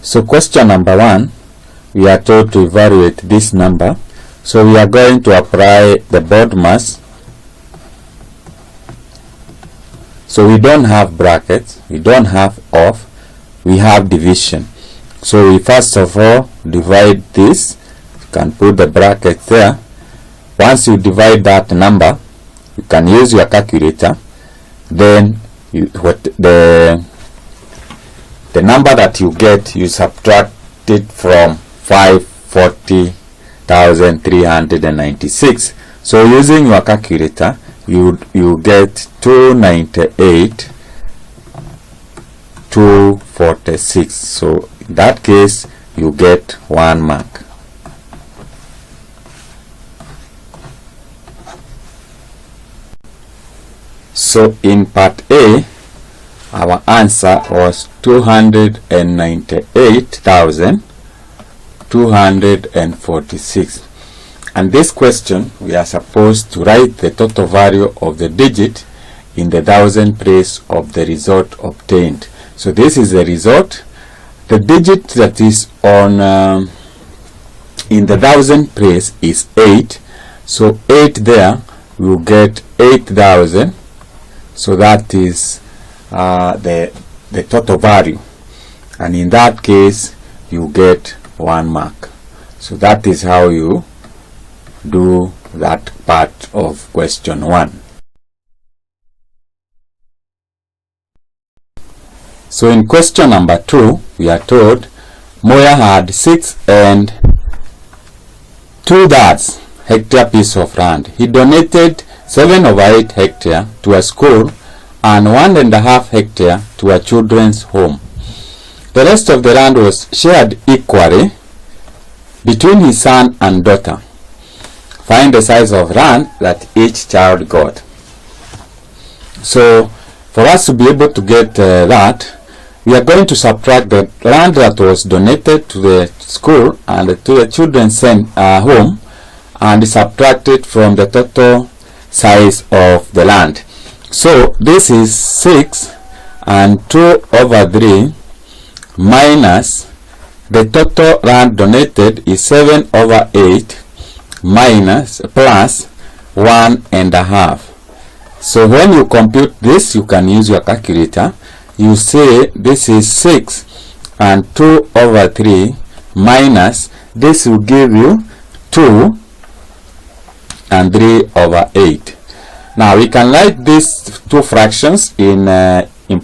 So question number 1, we are told to evaluate this number. So we are going to apply the board mass. So we don't have brackets, we don't have off, we have division. So we first of all divide this. You can put the bracket there. Once you divide that number, you can use your calculator. Then the number that you get, you subtract it from 540,396. So using your calculator, you get 298,246. So in that case, you get 1 mark. So in part A, our answer was 298,246. And this question, we are supposed to write the total value of the digit in the thousand place of the result obtained. So this is the result. The digit that is on in the thousand place is 8. So 8 there, we will get 8,000. So that is the total value. And in that case, you get 1 mark. So that is how you do that part of question 1. So in question number 2, we are told Moya had 6 and 2/3 hectare piece of land. He donated 7/8 hectare to a school and 1.5 hectare to a children's home. The rest of the land was shared equally between his son and daughter. Find the size of land that each child got. So for us to be able to get that, we are going to subtract the land that was donated to the school and to the children's home, and subtract it from the total size of the land. So this is 6 and 2/3 minus the total land donated is 7/8 minus plus 1.5. So when you compute this, you can use your calculator. You say this is 6 and 2/3 minus, this will give you 2 and 3/8. Now we can write these two fractions in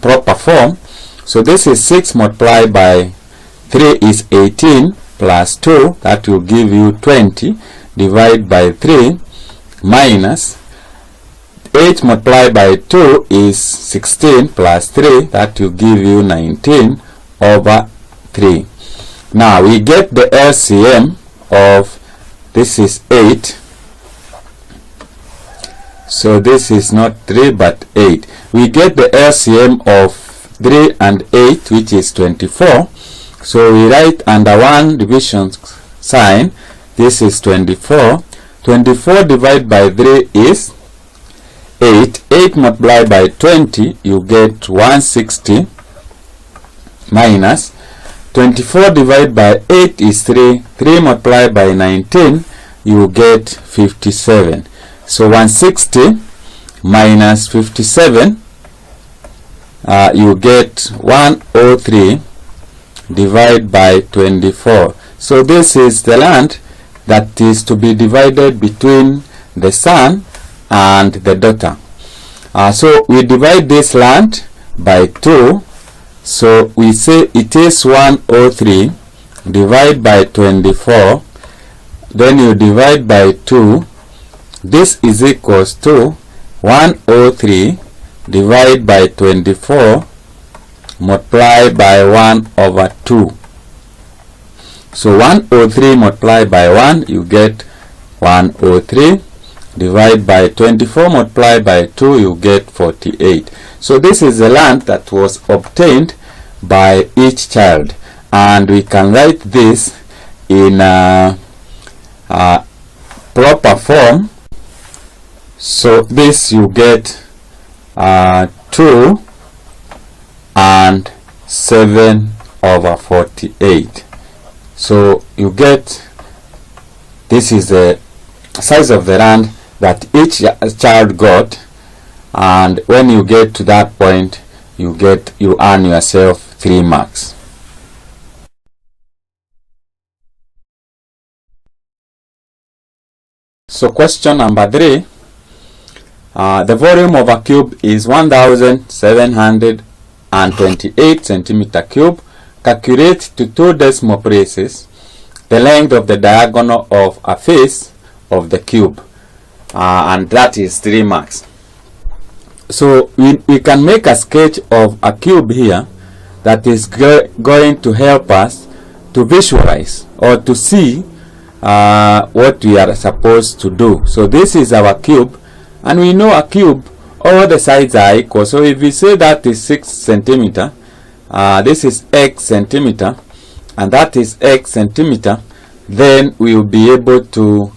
proper form. So this is 6 multiplied by 3 is 18 plus 2, that will give you 20, divide by 3 minus 8 multiplied by 2 is 16 plus 3, that will give you 19/3. Now we get the LCM of this is 8. So this is not 3 but 8. We get the LCM of 3 and 8, which is 24. So we write under 1 division sign, this is 24. 24 divided by 3 is 8. 8 multiplied by 20, you get 160 minus 24 divided by 8 is 3. 3 multiplied by 19, you get 57. So 160 minus 57, you get 103 divided by 24. So this is the land that is to be divided between the son and the daughter. So we divide this land by 2. So we say it is 103 divided by 24. Then you divide by 2. This is equals to 103 divided by 24 multiplied by 1/2. So 103 multiplied by 1, you get 103. Divide by 24 multiplied by 2, you get 48. So this is the land that was obtained by each child, and we can write this in a proper form. So this you get 2 and 7 over 48. So you get, this is the size of the rand that each child got, and when you get to that point, you earn yourself 3 marks. So question number 3, the volume of a cube is 1728 centimeter cube. Calculate to 2 decimal places the length of the diagonal of a face of the cube, and that is 3 marks. So we can make a sketch of a cube here that is going to help us to visualize or to see what we are supposed to do. So this is our cube, and we know a cube, all the sides are equal. So if we say that is 6 centimeter, this is x centimeter, and that is x centimeter, then we will be able to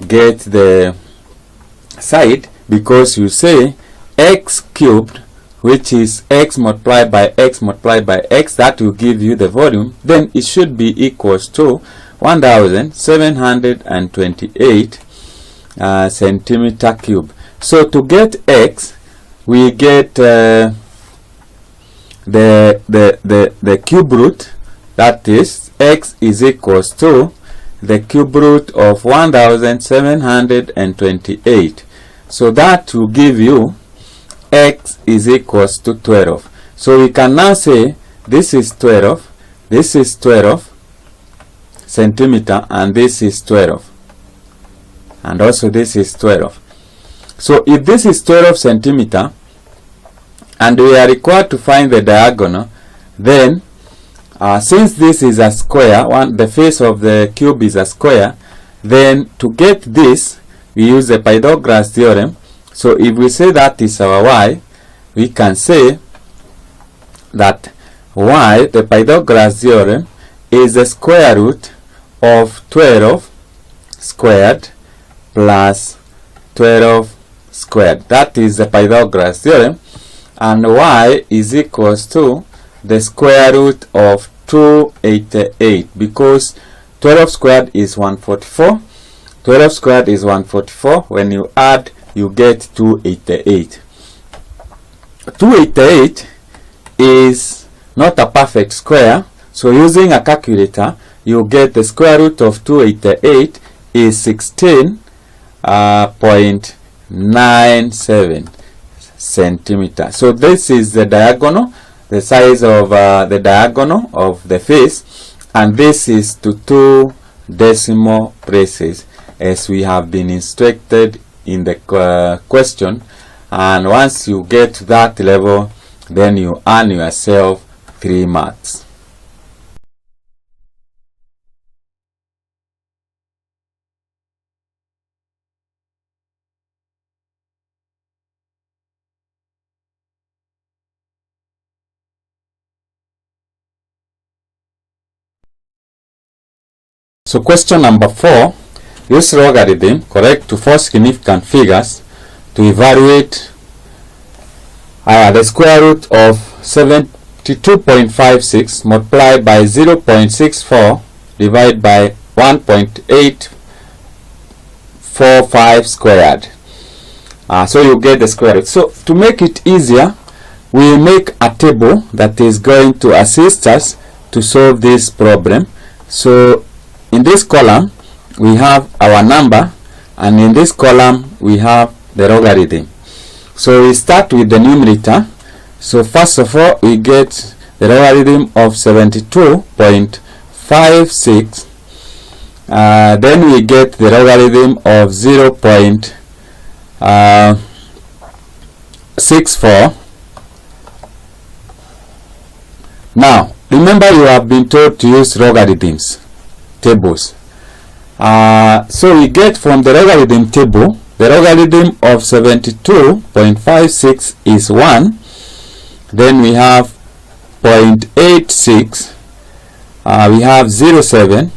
get the side, because you say x cubed, which is x multiplied by x multiplied by x, that will give you the volume. Then it should be equals to 1728 centimeter cube. So to get x, we get the cube root, that is x is equals to the cube root of 1728. So that will give you x is equals to 12. So we can now say this is 12, this is 12 centimeter, and this is 12, and also this is 12. So if this is 12 centimeter and we are required to find the diagonal, then since this is a square, the face of the cube is a square, then to get this we use the Pythagoras theorem. So if we say that is our y, we can say that y, the Pythagoras theorem, is the square root of 12 squared plus 12 squared. That is the Pythagoras theorem. And y is equals to the square root of 288, because 12 squared is 144. 12 squared is 144. When you add, you get 288. 288 is not a perfect square, so using a calculator, you get the square root of 288 is 16.97 centimeter. So this is the diagonal, the size of the diagonal of the face, and this is to 2 decimal places as we have been instructed in the question. And once you get to that level, then you earn yourself 3 marks. So question number 4, use logarithm correct to 4 significant figures to evaluate the square root of 72.56 multiplied by 0.64 divided by 1.845 squared. So you get the square root. So to make it easier, we make a table that is going to assist us to solve this problem. So in this column we have our number, and in this column we have the logarithm. So we start with the numerator. So first of all, we get the logarithm of 72.56. Then we get the logarithm of 0.64. Now remember, you have been told to use logarithms tables. So we get from the logarithm table, the logarithm of 72.56 is 1. Then we have 0.86. We have 0.7.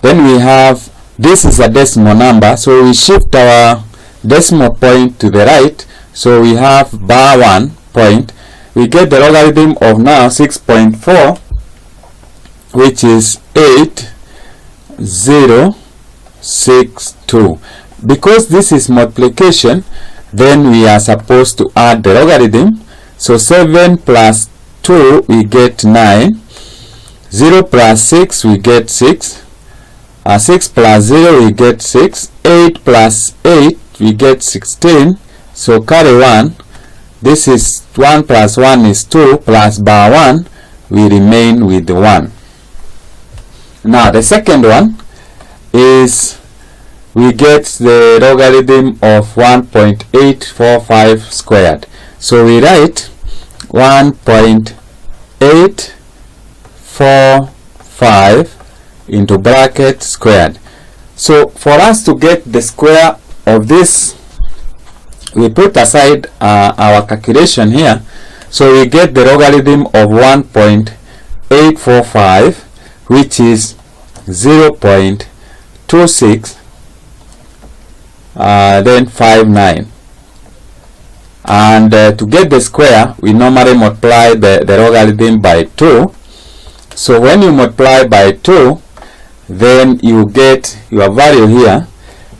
Then we have, this is a decimal number, so we shift our decimal point to the right. So we have bar 1 point. we get the logarithm of now 6.4, which is 8062. Because this is multiplication, then we are supposed to add the logarithm. So 7 plus 2 we get 9, 0 plus 6 we get 6, 6 plus 0 we get 6, 8 plus 8 we get 16. So carry 1. This is 1 plus 1 is 2, plus bar 1, we remain with 1. Now the second one is we get the logarithm of 1.845 squared. So we write 1.845 into bracket squared. So for us to get the square of this, we put aside our calculation here. So we get the logarithm of 1.845, which is 0.26 then 59. And to get the square, we normally multiply the logarithm by 2. So when you multiply by 2, then you get your value here.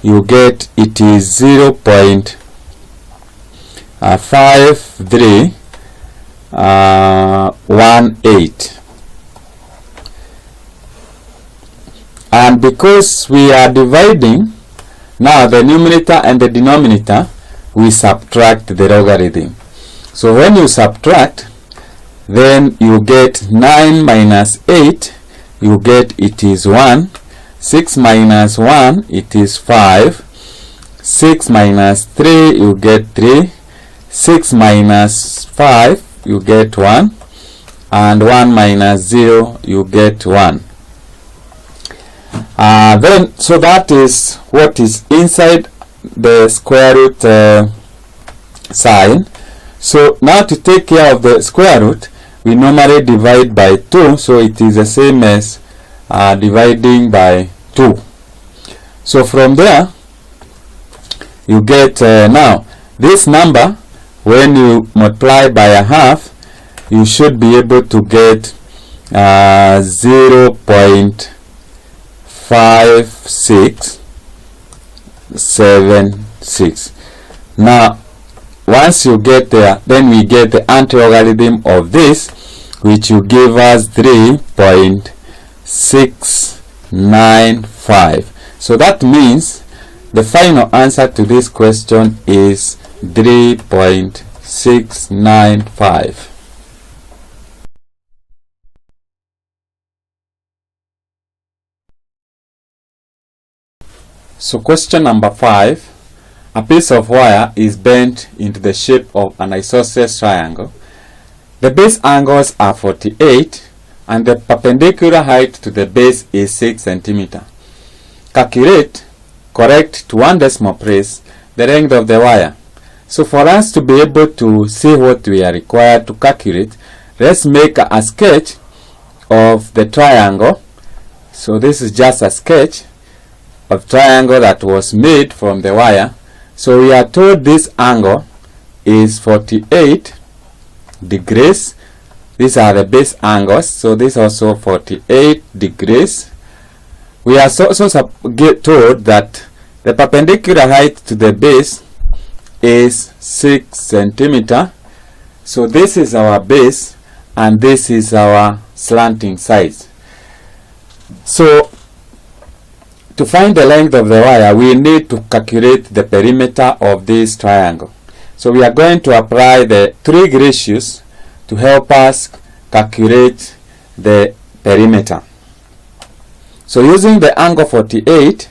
You get it is 0.5318. And because we are dividing, now the numerator and the denominator, we subtract the logarithm. So when you subtract, then you get 9 minus 8, you get it is 1. 6 minus 1, it is 5. 6 minus 3, you get 3. 6 minus 5, you get 1. And 1 minus 0, you get 1. Then, so that is what is inside the square root sign. So now to take care of the square root, we normally divide by 2, so it is the same as dividing by 2. So from there, you get now this number, when you multiply by a half, you should be able to get 0.5676. Now once you get there, then we get the anti-logarithm of this, which will give us 3.695. So that means the final answer to this question is 3.695. So question number 5. A piece of wire is bent into the shape of an isosceles triangle. The base angles are 48 and the perpendicular height to the base is 6 cm. Calculate, correct to 1 decimal place, the length of the wire. So for us to be able to see what we are required to calculate, let's make a sketch of the triangle. So this is just a sketch of triangle that was made from the wire. So we are told this angle is 48 degrees. These are the base angles. So this is also 48 degrees. We are also told that the perpendicular height to the base is 6 cm. So this is our base and this is our slanting sides. So to find the length of the wire, we need to calculate the perimeter of this triangle. So we are going to apply the trig ratios to help us calculate the perimeter. So using the angle 48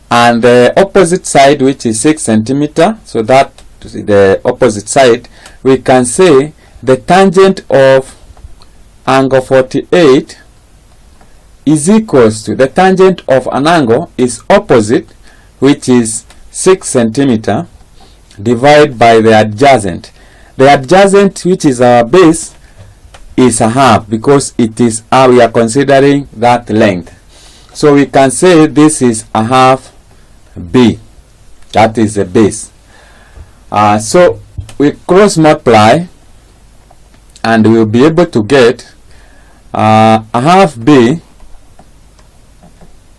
and the opposite side, which is 6 cm, so that is the opposite side, we can say the tangent of angle 48 is equals to the tangent of an angle is opposite, which is 6 cm, divided by the adjacent. The adjacent, which is our base, is a half, because it is we are considering that length. So we can say this is a half b. That is the base. So we cross multiply and we'll be able to get half B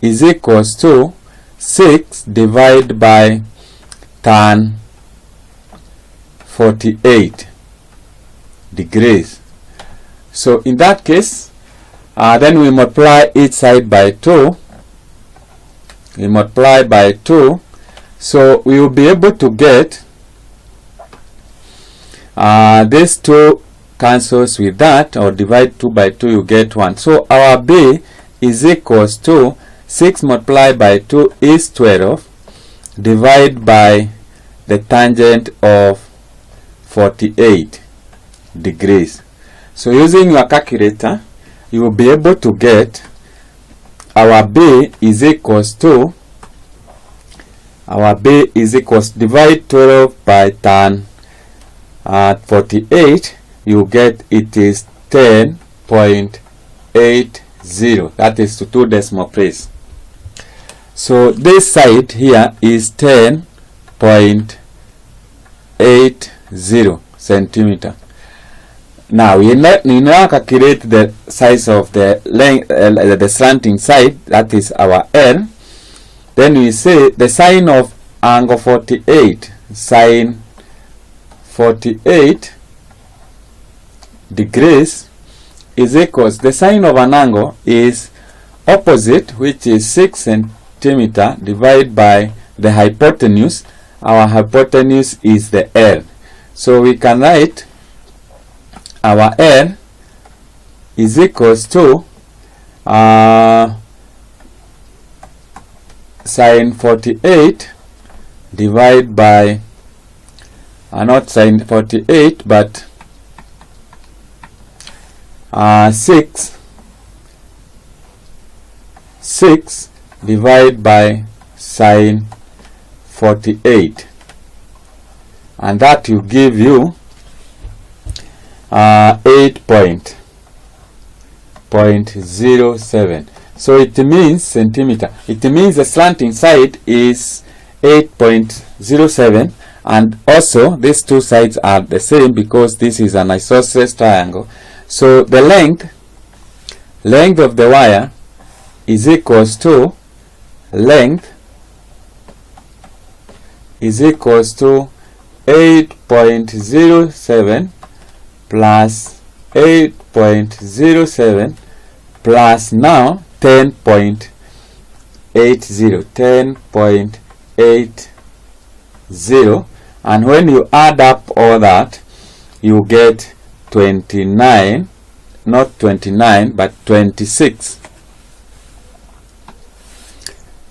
is equals to 6 divided by tan 48 degrees. So in that case, then we multiply each side by 2. We multiply by 2. So we will be able to get this 2 cancels with that, or divide 2 by 2, you get 1. So our B is equals to 6 multiplied by 2 is 12 divided by the tangent of 48 degrees. So using your calculator, you will be able to get our B is equals to divide 12 by tan 48, you get it is 10.80. that is to 2 decimal place. So this side here is 10.80 centimeter. Now we now calculate the size of the length, the slanting side, that is our L. Then we say the sine of angle 48, sine 48 degrees is equals, the sine of an angle is opposite, which is 6 centimeter, divided by the hypotenuse. Our hypotenuse is the L. So we can write our L is equals to sine 48 divided by not sine 48 but 6 divided by sine 48, and that will give you 8.07. So it means centimeter. It means the slanting side is 8.07, and also these two sides are the same because this is an isosceles triangle. So the length of the wire is equals to length is equals to 8.07 plus 8.07 plus now 10.80, 10.80, and when you add up all that, you get 29, not 29 but 26.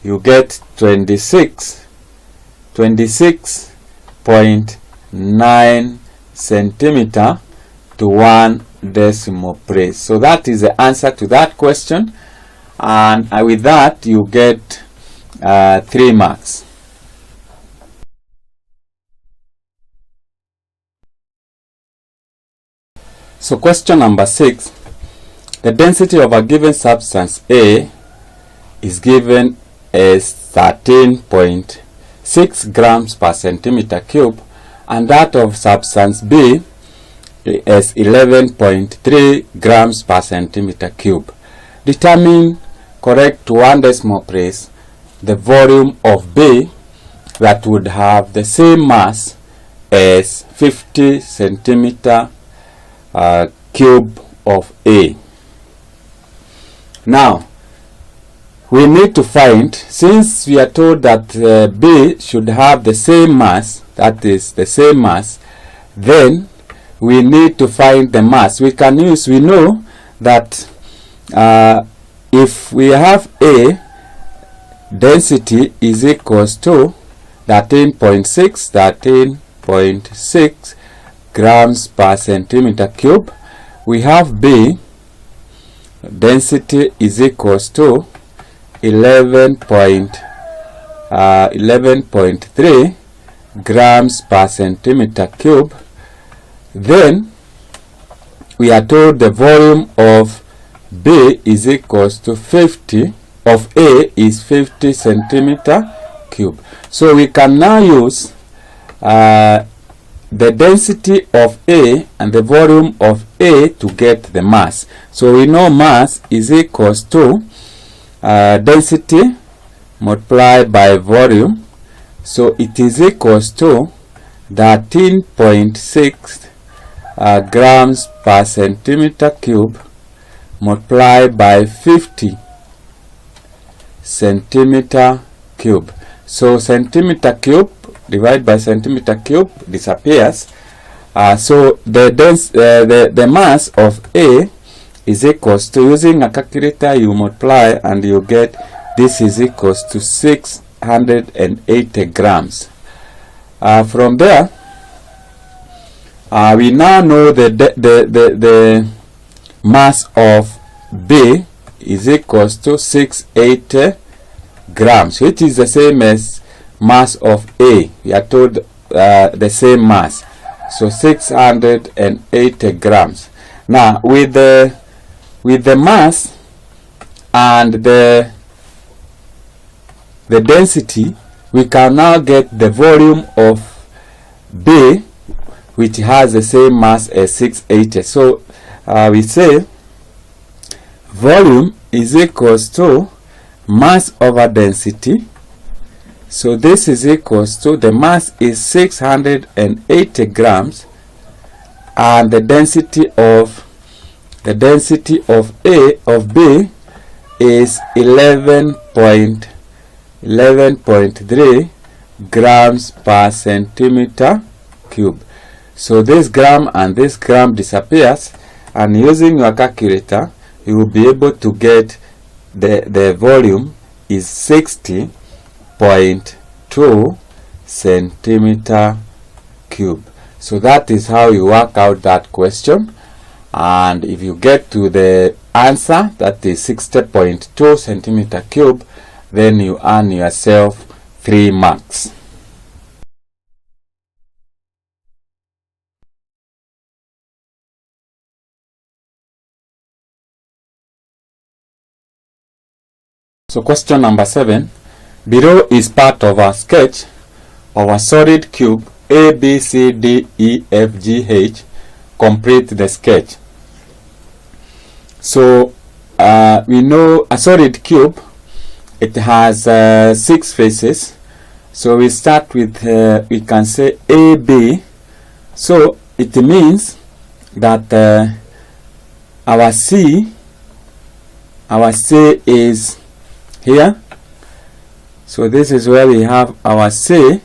You get 26.9 centimeter to 1 decimal place. So that is the answer to that question, and with that you get 3 marks. So question number 6. The density of a given substance A is given as 13.6 grams per centimeter cube, and that of substance B as 11.3 grams per centimeter cube. Determine correct to 1 decimal place the volume of B that would have the same mass as 50 centimeter cube of A. Now we need to find, since we are told that B should have the same mass, that is the same mass, then we need to find the mass. We know that if we have A, density is equals to 13.6 grams per centimeter cube. We have B, density is equals to 11.3 grams per centimeter cube. Then we are told the volume of B is equals to 50, of A is 50 centimeter cube. So we can now use the density of A and the volume of A to get the mass. So we know mass is equals to density multiplied by volume. So it is equals to 13.6 grams per centimeter cube multiplied by 50 centimeter cube. So centimeter cube divided by centimeter cube disappears. So the mass of A is equals to, using a calculator you multiply and you get this is equals to 680 grams. From there, we now know the mass of B is equals to 680 grams, which is the same as mass of A. We are told the same mass, so 680 grams. Now with the mass and the density, we can now get the volume of B, which has the same mass as 680. So we say volume is equals to mass over density. So this is equals to, the mass is 680 grams and the density of B is 11.3 grams per centimeter cube. So this gram and this gram disappears, and using your calculator you will be able to get the volume is 60.2 centimeter cube. So that is how you work out that question, and if you get to the answer, that is 60.2 centimeter cube, then you earn yourself 3 marks. So question number 7. Below is part of a sketch of a solid cube A, B, C, D, E, F, G, H. Complete the sketch. So we know a solid cube, it has 6 faces. So we start with, we can say AB. So it means that our C is here. So this is where we have our C.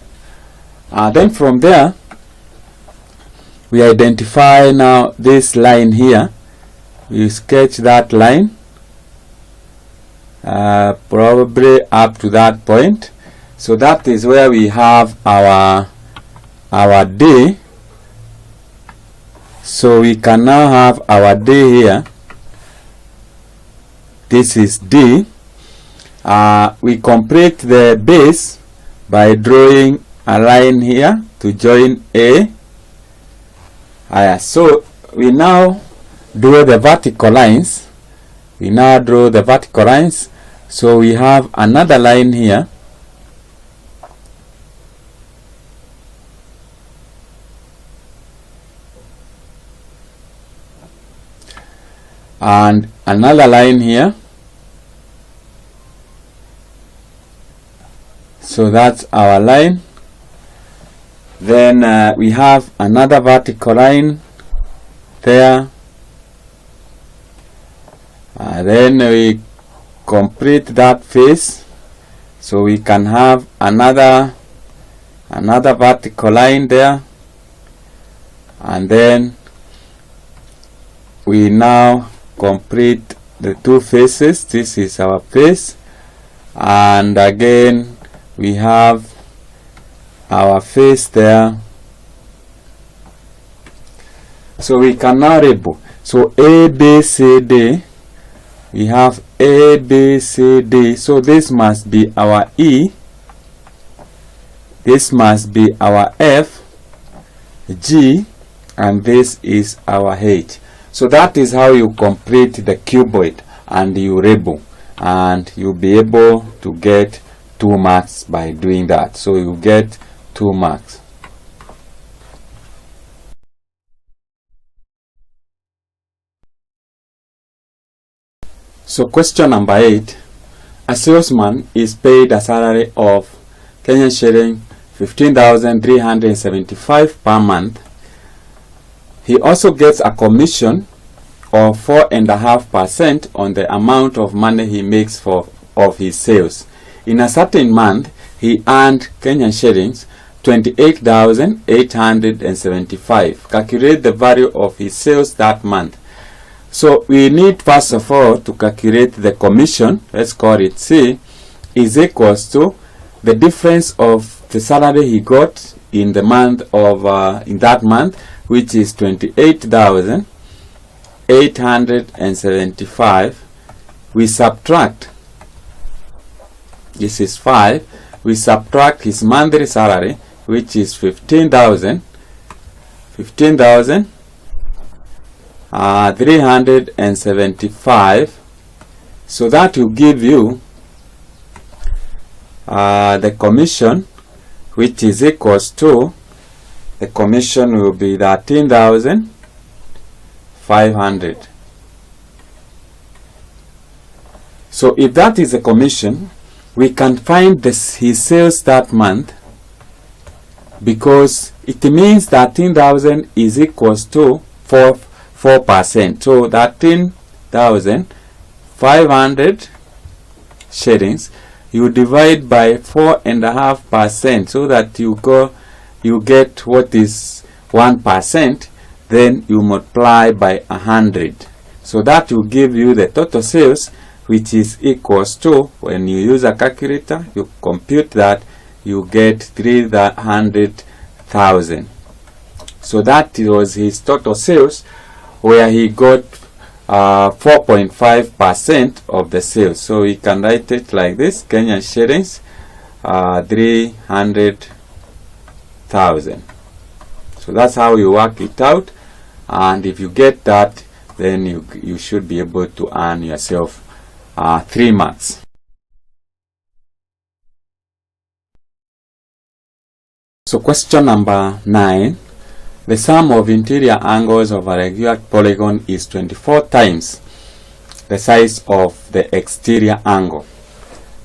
Then from there we identify now this line here. We sketch that line probably up to that point. So that is where we have our D. So we can now have our D here. This is D. We complete the base by drawing a line here to join A. So we now draw the vertical lines. So we have another line here. And another line here. So that's our line. Then we have another vertical line there. Then we complete that face. So we can have another vertical line there. And then we now complete the 2 faces. This is our face. And again we have our face there. So we can now label. So A, B, C, D. We have A, B, C, D. So this must be our E. This must be our F, G, and this is our H. So that is how you complete the cuboid and you label, and you'll be able to get 2 marks by doing that. So you get 2 marks. So question number 8. A salesman is paid a salary of Kenyan shilling 15,375 per month. He also gets a commission of 4.5% on the amount of money he makes of his sales. In a certain month, he earned Kenyan shillings 28,875. Calculate the value of his sales that month. So we need first of all to calculate the commission. Let's call it C is equals to the difference of the salary he got in the month of in that month, which is 28,875. We subtract, this is 5, we subtract his monthly salary, which is 15,375. So that will give you the commission, which is equals to, the commission will be 13,500. So if that is the commission, we can find his sales that month, because it means 13,000 is equals to 4%. So 13,500 shillings you divide by 4.5%, so that you get what is 1%, then you multiply by 100. So that will give you the total sales, which is equals to, when you use a calculator, you compute that, you get 300,000. So that was his total sales, where he got 4.5% of the sales. So we can write it like this: Kenyan shillings 300,000. So that's how you work it out, and if you get that, then you should be able to earn yourself 3 marks. So question number 9. The sum of interior angles of a regular polygon is 24 times the size of the exterior angle.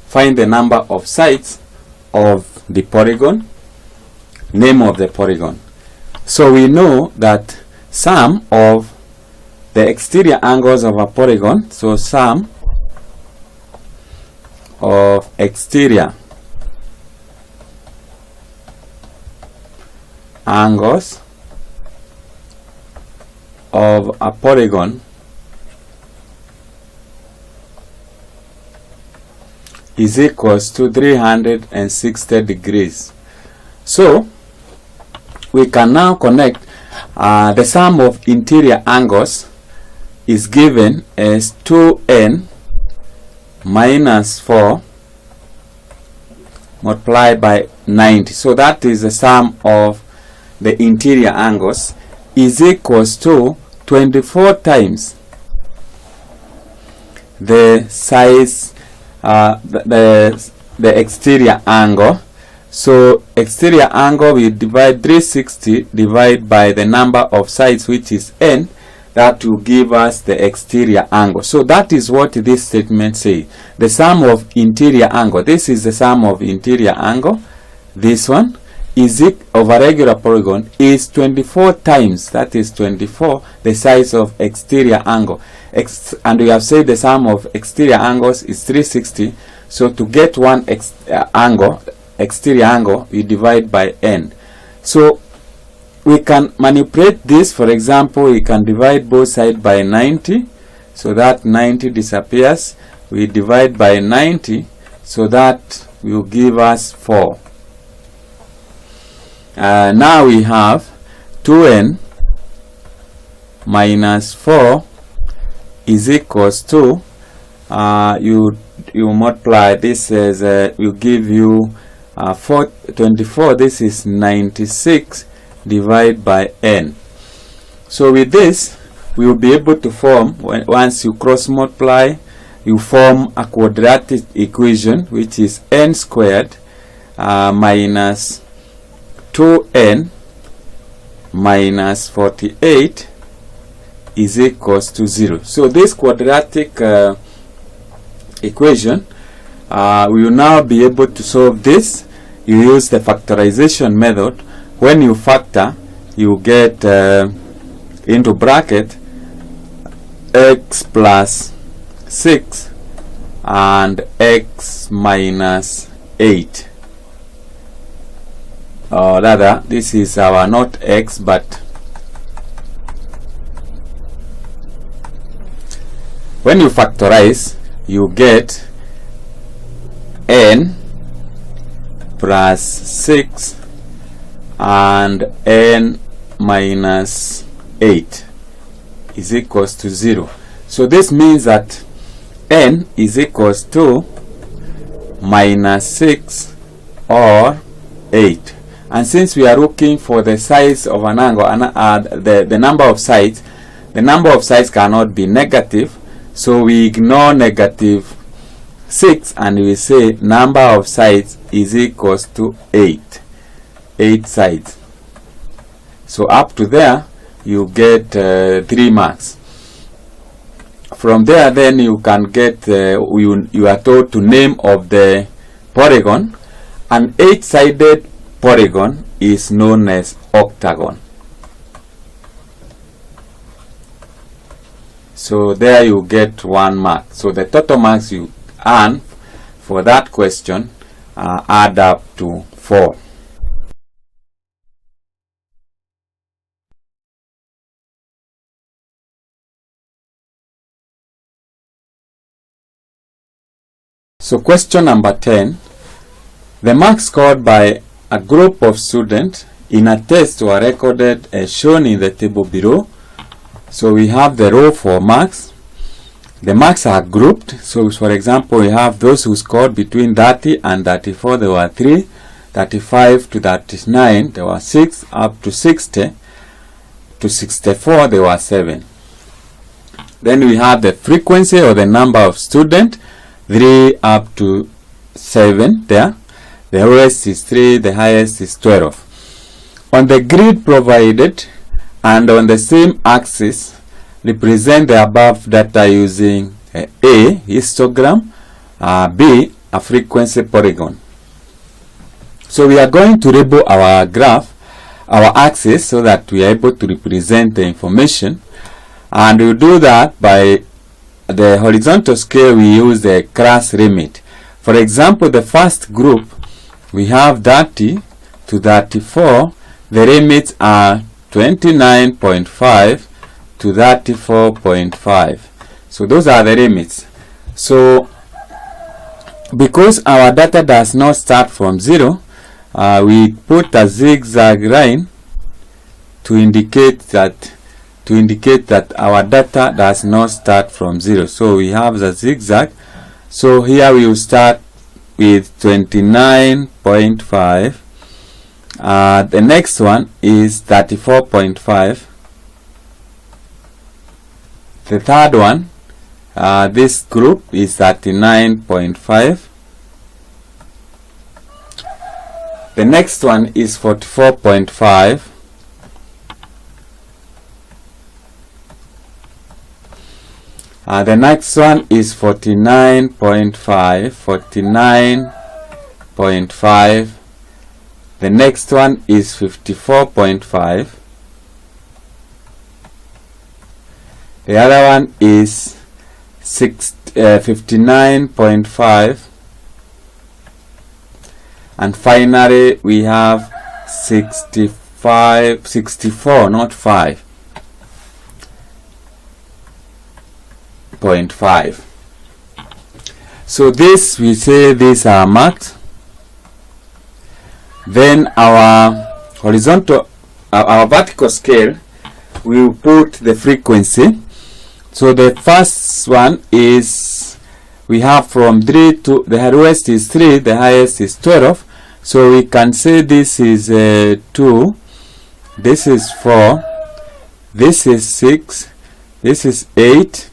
Find the number of sides of the polygon, name of the polygon. So we know that sum of the exterior angles of a polygon, so sum of exterior angles of a polygon is equals to 360 degrees. So we can now connect the sum of interior angles is given as 2n minus 4 multiplied by 90. So that is the sum of the interior angles is equals to 24 times the size, the exterior angle. So exterior angle, we divide 360 divide by the number of sides, which is n. That will give us the exterior angle. So that is what this statement says. The sum of interior angle, this is the sum of interior angle, this one is it of a regular polygon is 24 times, that is 24, the size of exterior angle. And we have said the sum of exterior angles is 360. So to get one exterior angle, we divide by n. So we can manipulate this. For example, we can divide both sides by 90. So that 90 disappears. We divide by 90. So that will give us 4. Now we have 2n minus 4 is equals to, you multiply this as, will give you 24. This is 96 divided by n. So with this, we will be able to form, once you cross multiply, you form a quadratic equation, which is n squared minus 2n minus 48 is equals to 0. So this quadratic equation. We will now be able to solve this. You use the factorization method. When you factor, you get into bracket x plus 6 and x minus 8. Or rather, this is our not x, but when you factorize, you get n plus 6 and n minus 8 is equals to 0. So this means that n is equals to minus 6 or 8. And since we are looking for the size of an angle, the number of sides, the number of sides cannot be negative, so we ignore negative 6 and we say number of sides is equals to 8 sides. So up to there you get 3 marks. From there then you can get you are told to name of the polygon. An 8-sided polygon is known as octagon. So there you get 1 mark. So the total marks you earn for that question add up to 4. So question number 10. The marks scored by a group of students in a test were recorded as shown in the table below. So we have the row for marks. The marks are grouped. So for example, we have those who scored between 30 and 34, there were 3. 35 to 39, there were 6. Up to 60 to 64, there were 7. Then we have the frequency or the number of students, 3 up to 7 there. The lowest is 3, the highest is 12. On the grid provided and on the same axis, represent the above data using A, histogram, B, a frequency polygon. So we are going to label our graph, our axis, so that we are able to represent the information. And we do that by the horizontal scale. We use the class limit. For example, the first group, we have 30 to 34. The limits are 29.5 to 34.5. So those are the limits. So because our data does not start from 0, we put a zigzag line to indicate that our data does not start from 0. So we have the zigzag. So here we will start with 29.5. The next one is 34.5. The third one, this group is 39.5. The next one is 44.5. The next one is 49.5. 49.5. The next one is 54.5. The other one is 59.5. And finally we have 64, not 5.5. So this, we say these are marked. Then our horizontal, our vertical scale, we will put the frequency. So the first one is, we have from 3 to, the lowest is 3, the highest is 12. So we can say this is 2, this is 4, this is 6, this is 8,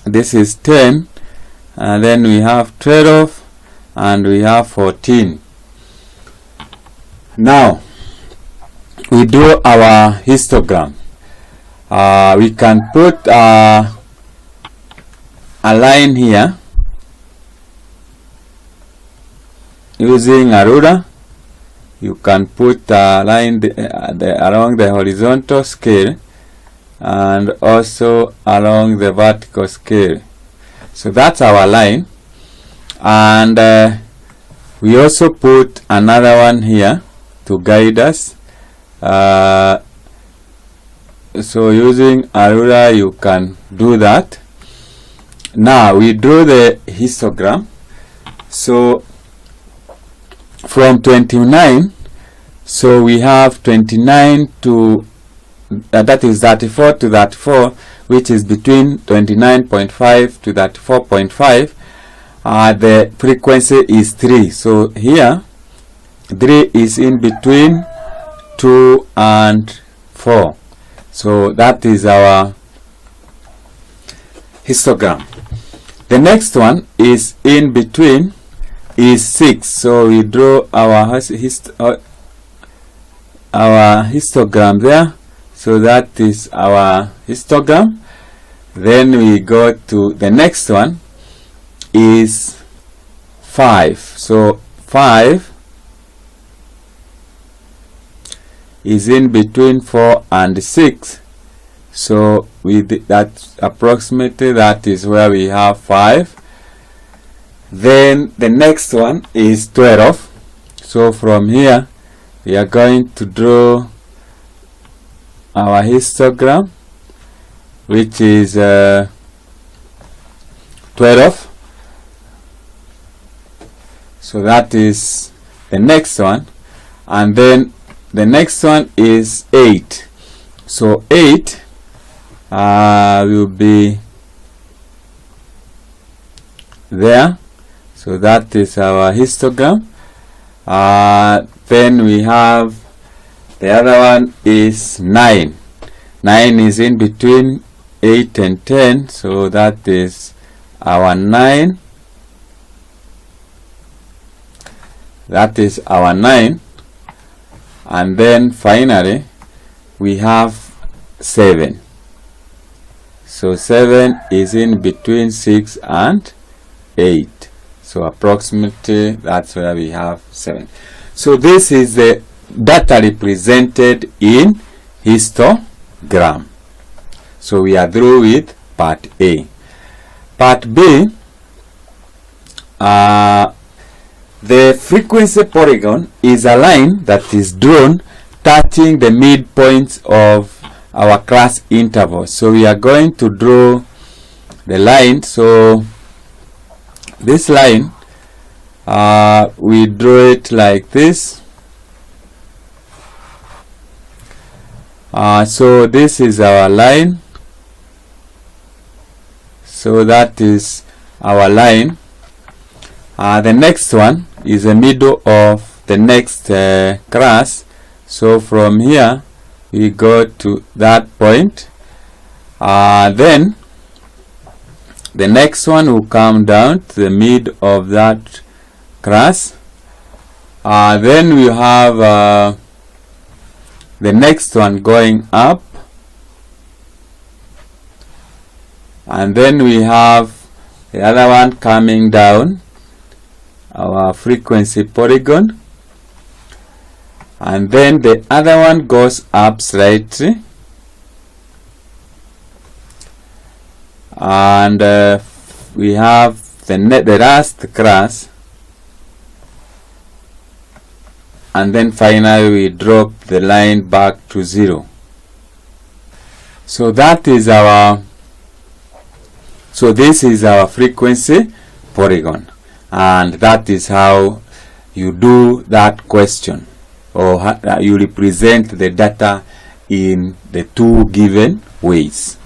this is 10, and then we have 12, and we have 14. Now we do our histogram. We can put a line here using a ruler. You can put a line along the horizontal scale and also along the vertical scale. So that's our line, and we also put another one here to guide us. So using a ruler you can do that. Now we draw the histogram. So from 29, so we have 29 to that is 34 to 34, which is between 29.5 to 34.5. The frequency is 3. So here 3 is in between 2 and 4. So that is our histogram. The next one is in between is 6. So we draw our histogram there. So that is our histogram. Then we go to the next one is 5. So 5 is in between 4 and 6. So with that, approximately that is where we have 5. Then the next one is 12. So from here we are going to draw our histogram, which is 12. So that is the next one, and then the next one is 8. So 8 will be there. So that is our histogram. Then we have the other one is 9. 9 is in between 8 and 10. So that is our 9. That is our 9. And then finally we have 7. So 7 is in between 6 and 8. So approximately that's where we have 7. So this is the data represented in histogram. So we are through with part A. Part B, the frequency polygon is a line that is drawn touching the midpoints of our class interval. So we are going to draw the line. So this line, we draw it like this. So this is our line. So that is our line. The next one is the middle of the next class. So from here we go to that point. Then the next one will come down to the mid of that class. Then we have the next one going up, and then we have the other one coming down, our frequency polygon, and then the other one goes up slightly, and we have the last class, and then finally we drop the line back to 0. So that is our, so this is our frequency polygon, and that is how you do that question, or you represent the data in the two given ways.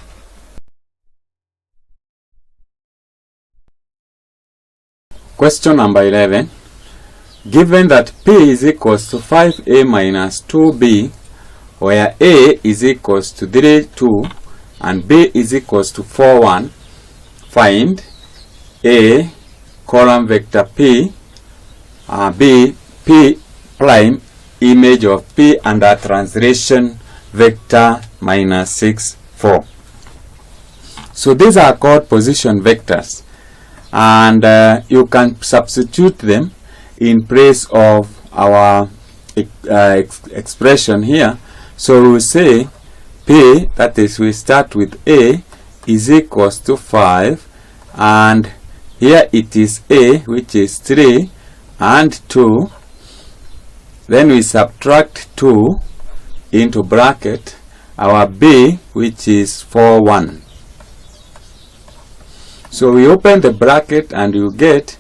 Question number 11. Given that P is equals to 5A minus 2B, where A is equals to 3, 2, and B is equals to 4, 1, find A, column vector P, B, P prime, image of P under translation vector minus 6, 4. So these are called position vectors, and you can substitute them in place of our expression here. So we will say P, that is, we start with A, is equals to 5, and here it is A, which is 3 and 2. Then we subtract 2 into bracket our B, which is 4, 1. So we open the bracket and you get,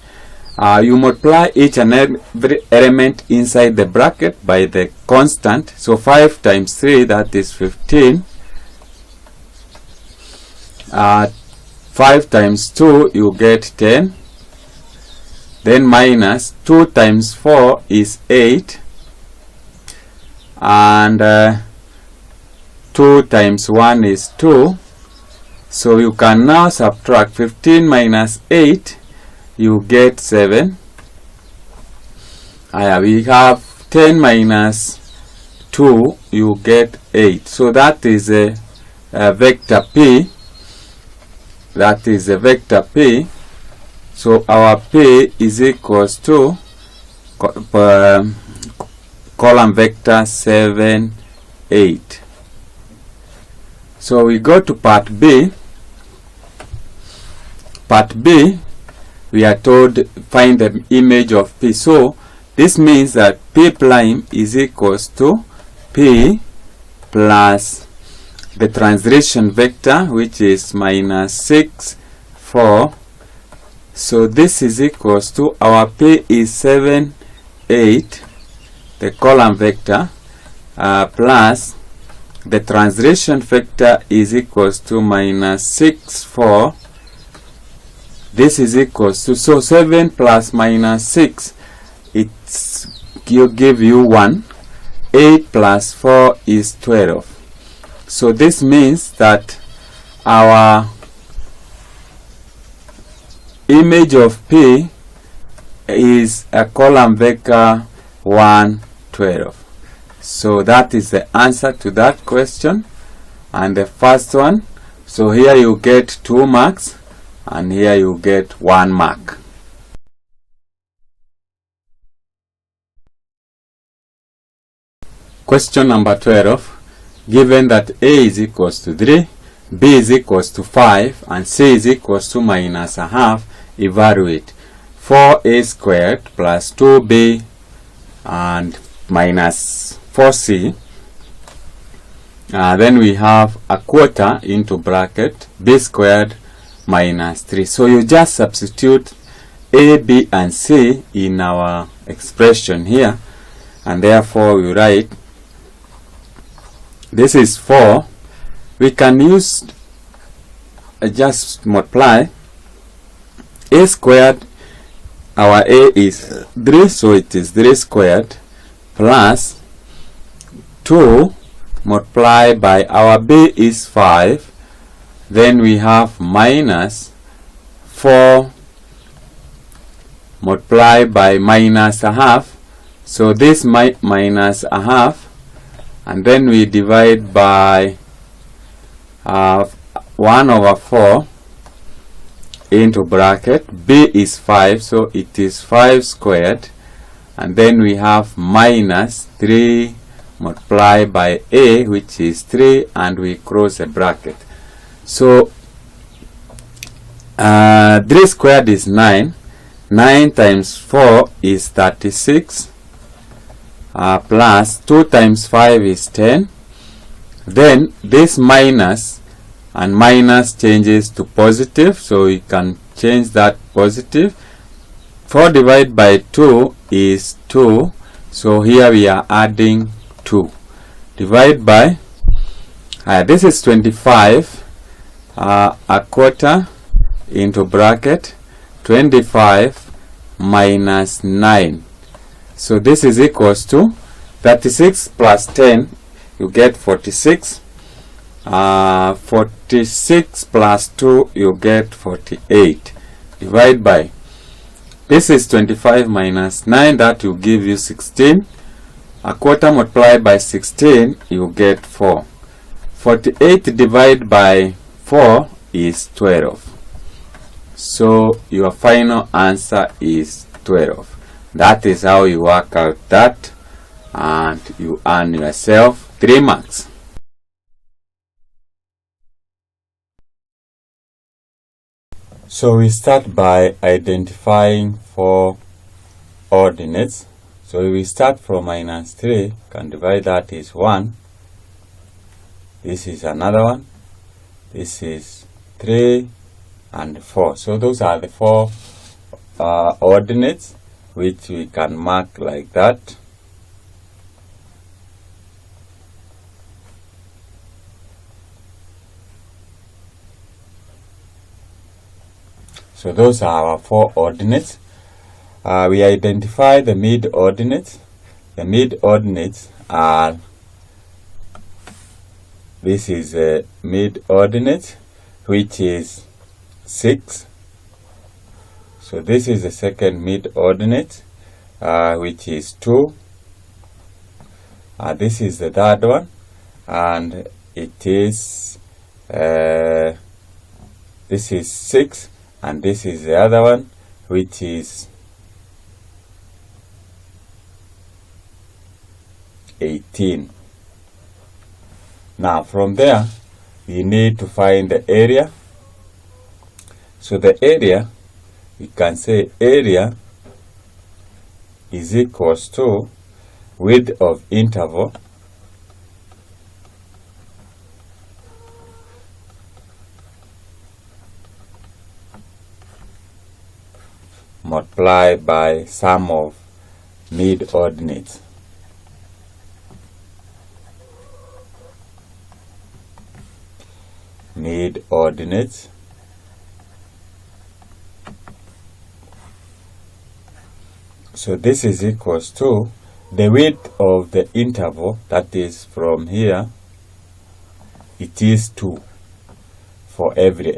you multiply each and every element inside the bracket by the constant. So 5 times 3, that is 15. 5 times 2, you get 10. Then minus 2 times 4 is 8. And 2 times 1 is 2. So you can now subtract 15 minus 8, you get 7. We have 10 minus 2, you get 8. So that is a vector P. That is a vector P. So our P is equals to column vector 7, 8. So we go to part B. Part B, we are told find the image of P. So this means that P prime is equals to P plus the translation vector, which is minus 6, 4. So this is equals to, our P is 7, 8, the column vector, plus the translation vector is equals to minus 6, 4. This is equals to, so 7 plus minus 6, you give you 1. 8 plus 4 is 12. So this means that our image of P is a column vector 1, 12. So that is the answer to that question. And the first one, so here you get 2 marks. And here you get 1 mark. Question number 12. Given that A is equals to 3, B is equals to 5, and C is equals to minus a half, evaluate 4A squared plus 2B and minus 4C. Then we have a quarter into bracket B squared minus 3. So you just substitute A, B, and C in our expression here, and therefore we write, this is 4. We can use just multiply A squared. Our A is 3, so it is 3 squared plus 2 multiplied by our B is 5. Then we have minus 4 multiplied by minus a half. So this minus a half, and then we divide by 1 over 4 into bracket. B is 5, so it is 5 squared. And then we have minus 3 multiplied by A, which is 3, and we close a bracket. So 3 squared is 9. 9 times 4 is 36. Plus 2 times 5 is 10. Then this minus and minus changes to positive, so we can change that positive. 4 divided by 2 is 2, so here we are adding 2. Divide by, this is 25. A quarter into bracket 25 minus 9. So this is equals to 36 plus 10, you get 46. 46 plus 2, you get 48. Divide by, this is 25 minus 9, that will give you 16. A quarter multiplied by 16, you get 4. 48 divided by 4 is 12. So your final answer is 12. That is how you work out that, and you earn yourself 3 marks. So we start by identifying 4 ordinates. So we start from -3, can divide that is 1. This is another one. This is 3 and 4. So those are the 4 ordinates which we can mark like that. So those are our 4 ordinates. We identify the mid-ordinates. The mid-ordinates are, this is a mid-ordinate, which is 6. So this is the second mid-ordinate, which is 2. This is the third one, and it is, this is 6, and this is the other one, which is 18. Now from there, we need to find the area. So the area, we can say area is equals to width of interval multiplied by sum of mid-ordinates. Mid-ordinates. So this is equals to the width of the interval, that is from here, it is 2 for every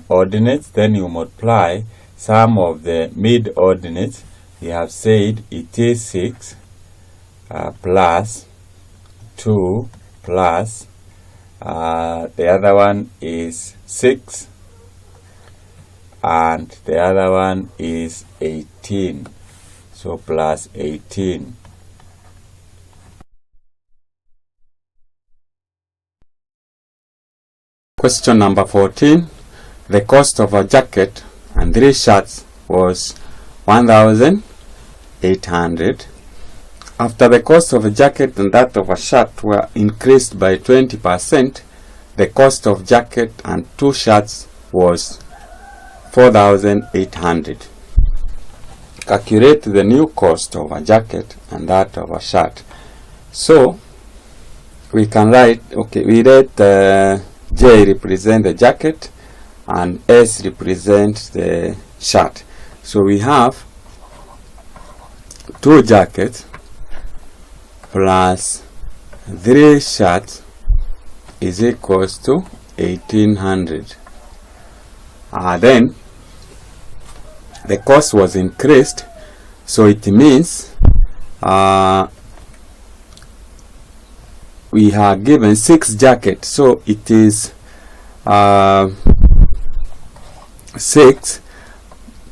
ordinate. Then you multiply sum of the mid-ordinates. We have said it is 6 plus 2 plus the other one is 6, and the other one is 18. So plus 18. Question number 14. The cost of a jacket and 3 shirts was 1,800. After the cost of a jacket and that of a shirt were increased by 20%, the cost of jacket and 2 shirts was 4,800. Calculate the new cost of a jacket and that of a shirt. So we can write, okay, we write J represent the jacket and S represents the shirt. So we have 2 jackets plus 3 shirts is equals to 1,800. Then the cost was increased, so it means we are given 6 jackets, so it is 6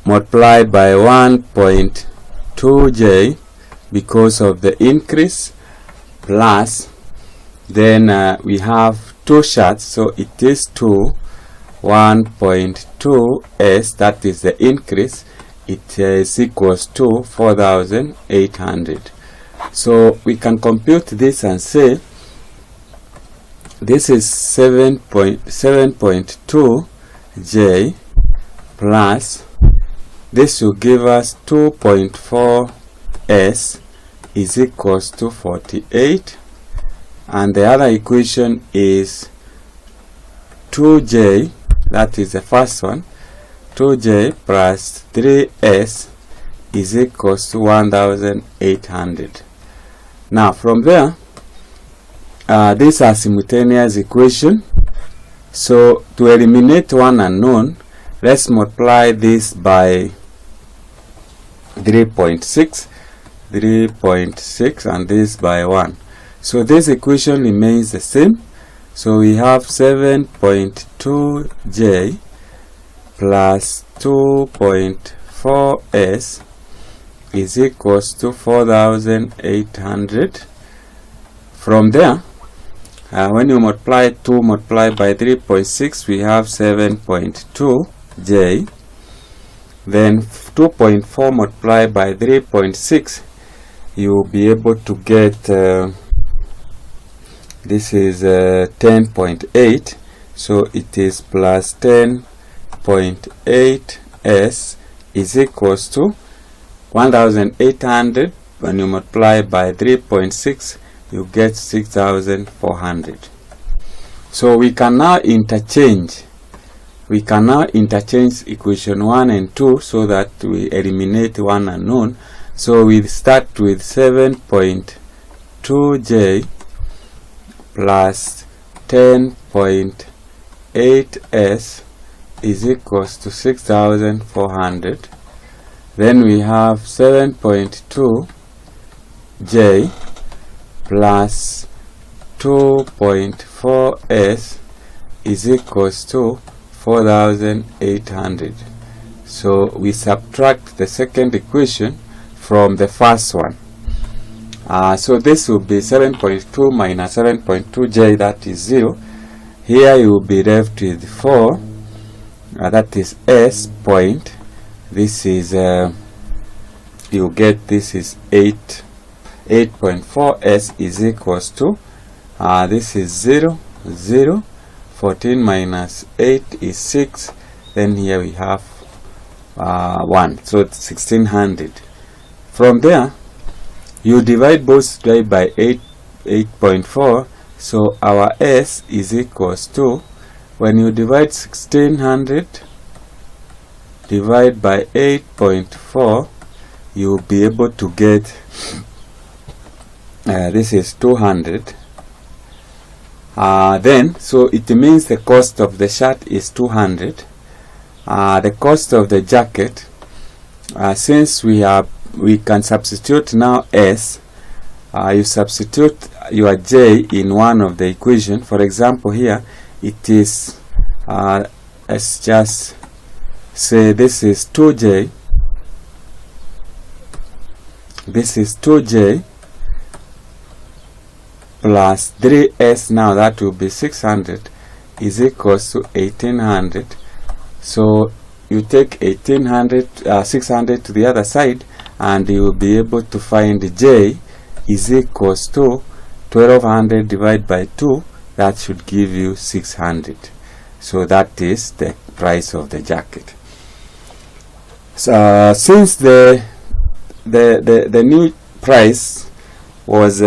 multiplied by 1.2j because of the increase, plus then we have 2 shirts, so it is 1.2s, that is the increase. It is equals to 4,800. So we can compute this and say this is 7.2j plus this will give us 2.4s is equals to 48, and the other equation is 2j, that is the first one, 2j plus 3s is equals to 1,800. Now from there, these are simultaneous equation. So to eliminate one unknown, let's multiply this by 3.6 and this by 1. So this equation remains the same. So we have 7.2j plus 2.4s is equals to 4,800. From there, when you multiply 2 multiplied by 3.6, we have 7.2j. Then 2.4 multiplied by 3.6, you will be able to get this is 10.8, so it is plus 10.8s is equals to 1,800. When you multiply by 3.6, you get 6,400. So we can now interchange. Equation 1 and 2 so that we eliminate one unknown. So we start with 7.2j plus 10.8s is equals to 6,400. Then we have 7.2j plus 2.4s is equals to 4,800. So we subtract the second equation from the first one. So this will be 7.2 minus 7.2j, that is 0. Here you will be left with 4, that is s point. This is you get this is 8.4s is equals to this is 0, 0. 14 minus 8 is 6. Then here we have 1, so it's 1600. From there, you divide both sides by 8.4, so our s is equals to, when you divide 1600 divide by 8.4, you will be able to get this is 200. Then, so it means the cost of the shirt is 200. The cost of the jacket, since we can substitute now s, you substitute your j in one of the equation. For example, here it is, let's just say this is 2j. This is 2j plus 3s, now that will be 600 is equals to 1800. So you take 600 to the other side, and you will be able to find j is equals to 1200 divided by 2. That should give you 600. So that is the price of the jacket. So since the new price was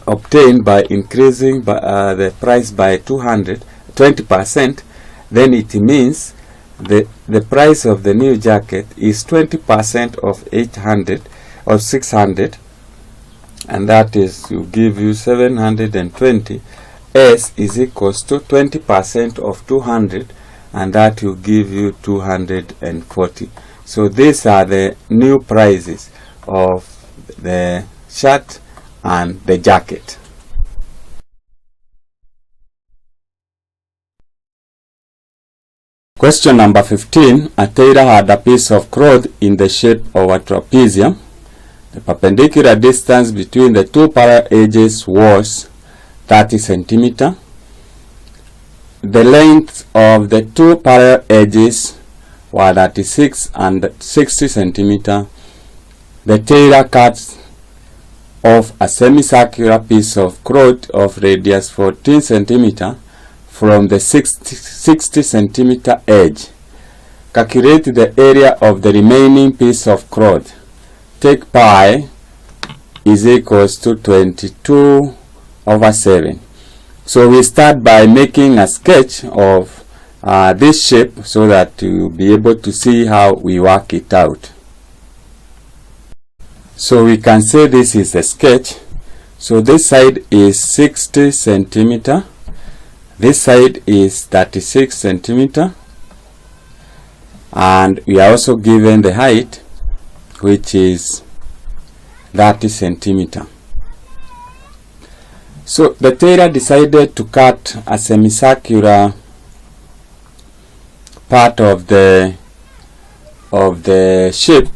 obtained by increasing the price by 20%, then it means the price of the new jacket is 20% of 800 or 600, and that is to give you 720. S is equals to 20% of 200, and that will give you 240. So these are the new prices of the shirt and the jacket. Question number 15. A tailor had a piece of cloth in the shape of a trapezium. The perpendicular distance between the two parallel edges was 30 centimeters. The length of the two parallel edges were 36 and 60 centimeters. The tailor cut off a semicircular piece of cloth of radius 14 centimeters from the 60 centimeter edge. Calculate the area of the remaining piece of cloth. Take pi is equals to 22/7. So we start by making a sketch of this shape so that you'll be able to see how we work it out. So we can say this is a sketch. So this side is 60 centimeter. This side is 36 centimeter. And we are also given the height, which is 30 centimeter. So the tailor decided to cut a semicircular part of the shape.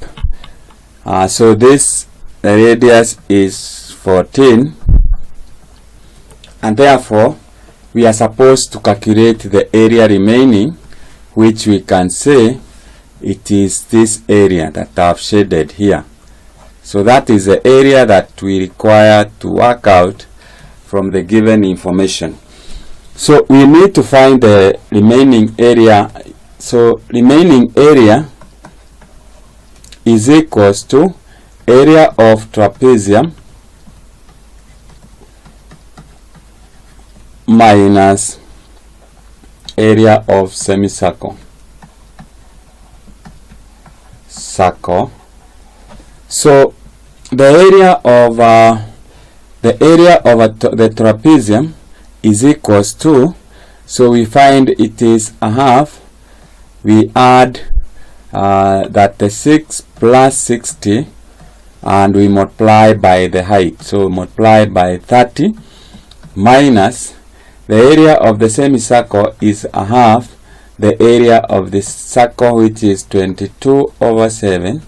So this, the radius is 14, and therefore we are supposed to calculate the area remaining, which we can say it is this area that I have shaded here. So that is the area that we require to work out from the given information. So we need to find the remaining area. So remaining area is equals to area of trapezium minus area of semicircle. So the area of the trapezium is equals to, so we find it is a half. We add that the 6 plus 60 and we multiply by the height, so multiply by 30 minus the area of the semicircle is a half the area of the circle, which is 22 over 7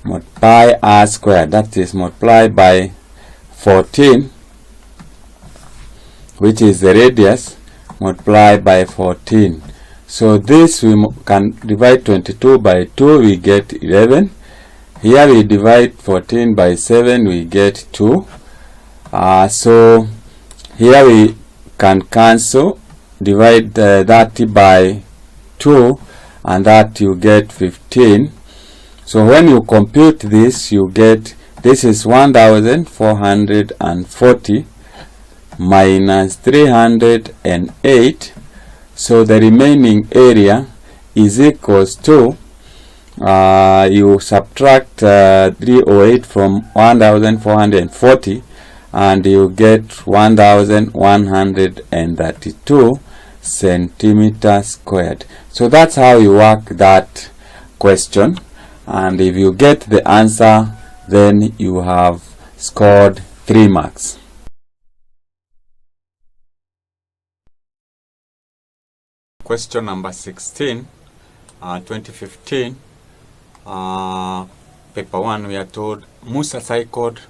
multiply r squared, that is multiply by 14, which is the radius, multiply by 14. So this we can divide 22 by 2, we get 11. Here we divide 14 by 7, we get 2. So here we can cancel, divide 30 by 2, and that you get 15. So when you compute this, you get, this is 1440 minus 308. So the remaining area is equals to, you subtract 308 from 1440 and you get 1132 centimeters squared. So that's how you work that question, and if you get the answer, then you have scored 3 marks. Question number 16, 2015, paper 1. We are told Musa cycled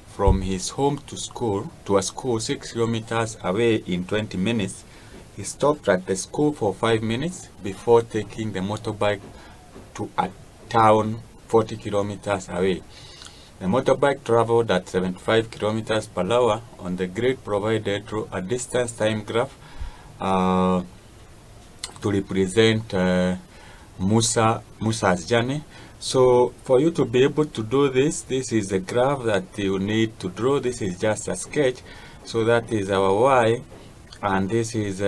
from his home to a school 6 kilometers away in 20 minutes. He stopped at the school for 5 minutes before taking the motorbike to a town 40 kilometers away. The motorbike traveled at 75 kilometers per hour. On the grid provided, draw a distance time graph to represent Musa's journey. So for you to be able to do this, this is a graph that you need to draw. This is just a sketch. So that is our y, and this is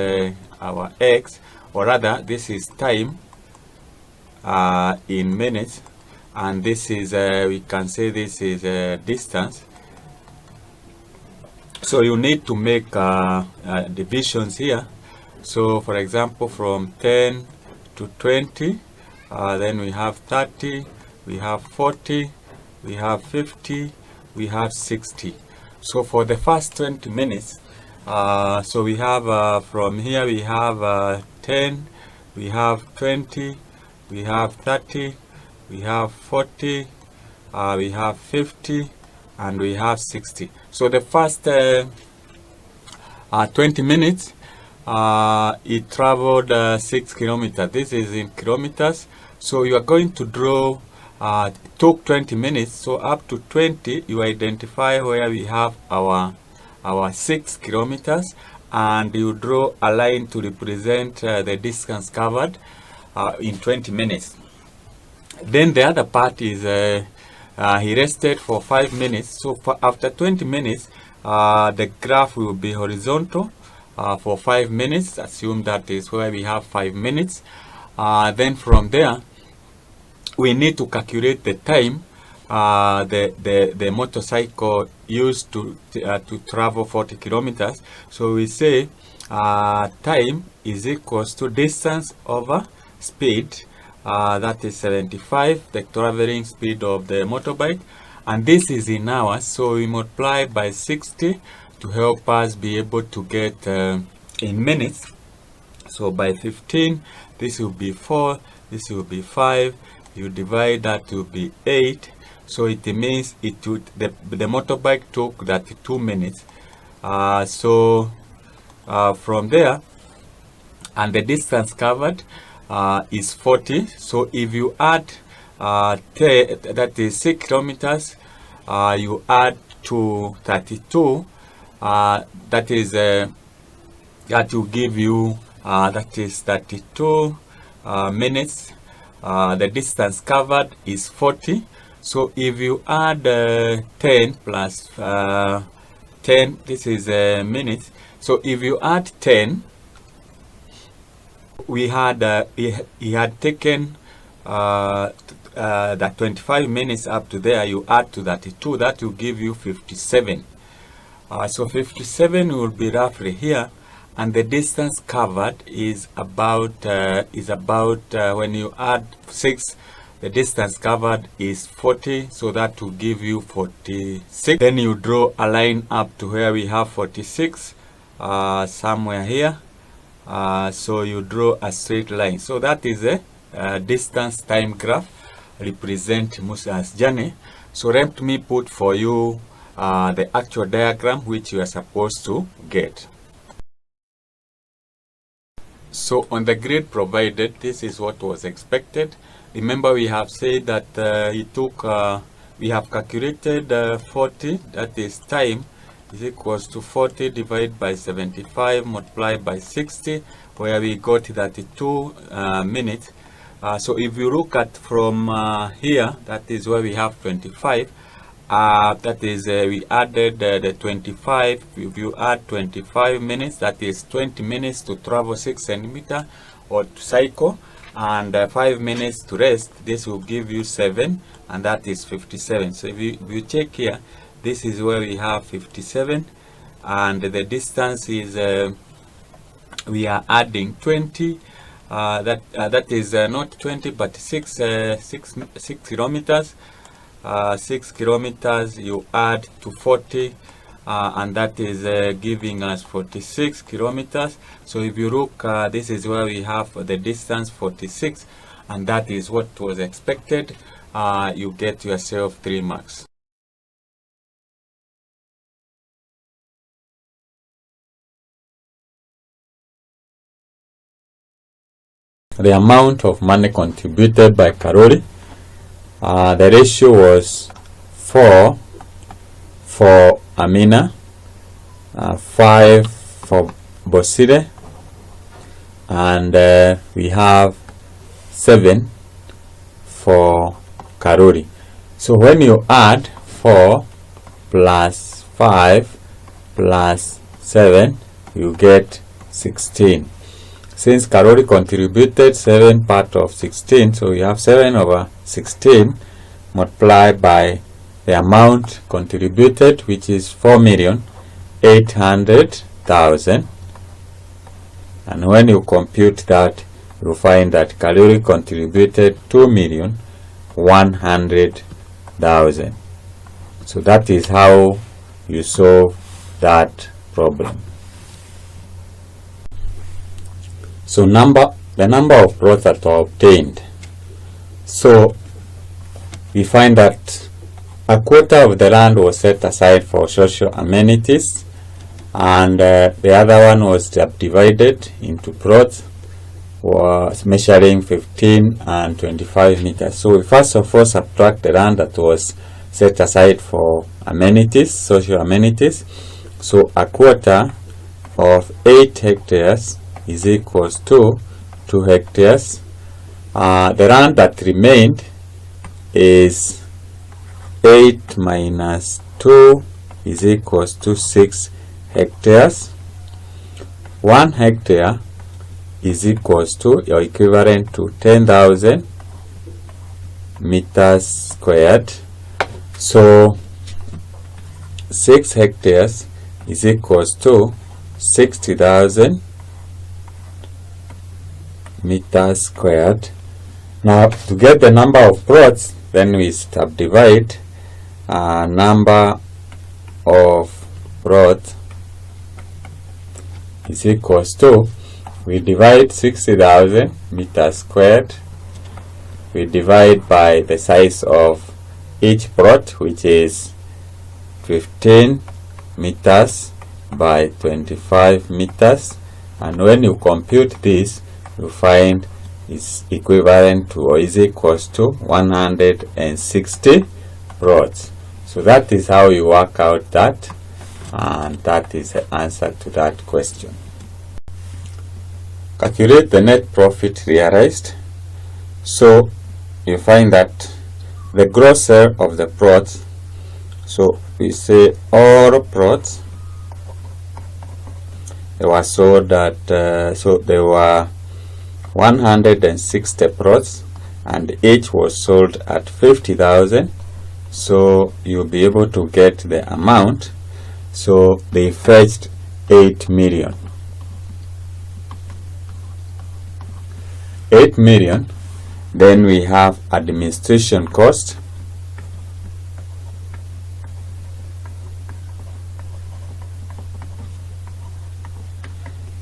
our x, or rather this is time in minutes, and this is we can say this is distance. So you need to make divisions here. So for example, from 10 to 20, then we have 30, we have 40, we have 50, we have 60. So for the first 20 minutes, so we have from here we have 10, we have 20, we have 30, we have 40, we have 50, and we have 60. So the first 20 minutes, it traveled 6 kilometers. This is in kilometers. So you are going to draw, took 20 minutes. So up to 20, you identify where we have our 6 kilometers, and you draw a line to represent the distance covered in 20 minutes. Then the other part is he rested for 5 minutes. So after 20 minutes, the graph will be horizontal for 5 minutes. Assume that is where we have 5 minutes. Then from there, we need to calculate the time the motorcycle used to travel 40 kilometers. So we say time is equals to distance over speed. That is 75, the traveling speed of the motorbike, and this is in hours. So we multiply by 60 to help us be able to get in minutes. So by 15, this will be 4, this will be 5, you divide that to be 8. So it means it would, the motorbike took that 2 minutes. From there, and the distance covered is 40. So if you add that is 6 kilometers, you add to 32, that is that will give you that is 32 minutes. The distance covered is 40. So if you add 10 plus 10, this is minutes. So if you add 10, we had he had taken that 25 minutes up to there. You add to 32, that will give you 57. So 57 will be roughly here, and the distance covered is about when you add 6, the distance covered is 40, so that will give you 46. Then you draw a line up to where we have 46, somewhere here. So you draw a straight line. So that is a distance time graph represent Musa's journey. So let me put for you the actual diagram which you are supposed to get. So on the grid provided, this is what was expected. Remember, we have said that we have calculated 40, that is time, is equals to 40 divided by 75 multiplied by 60, where we got 32 minutes. So if you look at from here, that is where we have 25. That is we added the 25. If you add 25 minutes, that is 20 minutes to travel 6 centimeters or to cycle, and 5 minutes to rest. This will give you 7, and that is 57. So if you check here, this is where we have 57, and the distance is we are adding 20. That is not 20 but 6 kilometers. 6 kilometers you add to 40, and that is giving us 46 kilometers. So if you look, this is where we have the distance 46, and that is what was expected. You get yourself 3 marks. The amount of money contributed by Karoli, the ratio was 4 for Amina, 5 for Bosire, and we have 7 for Karoli. So when you add 4 plus 5 plus 7, you get 16. Since Karoli contributed 7 part of 16, so we have 7 over 16 multiplied by the amount contributed, which is 4,800,000. And when you compute that, you find that Karoli contributed 2,100,000. So that is how you solve that problem. So the number of plots that were obtained. So we find that a quarter of the land was set aside for social amenities, and the other one was subdivided into plots, was measuring 15 and 25 meters. So we first of all subtract the land that was set aside for amenities, social amenities. So a quarter of 8 hectares is equals to 2 hectares. The land that remained is 8 minus 2 is equals to 6 hectares. 1 hectare is equals to, or equivalent to, 10,000 meters squared. So 6 hectares is equals to 60,000 meters squared. Now to get the number of plots, then we subdivide number of plots is equals to, we divide 60,000 meters squared, we divide by the size of each plot, which is 15 meters by 25 meters, and when you compute this, you find is equivalent to or is equals to 160 plots. So that is how you work out that, and that is the answer to that question. Calculate the net profit realized. So you find that the gross sale of the plots, so we say all plots, they were sold at, so there were 160 plots and each was sold at 50,000. So you'll be able to get the amount. So they fetched 8 million. 8 million. Then we have administration cost,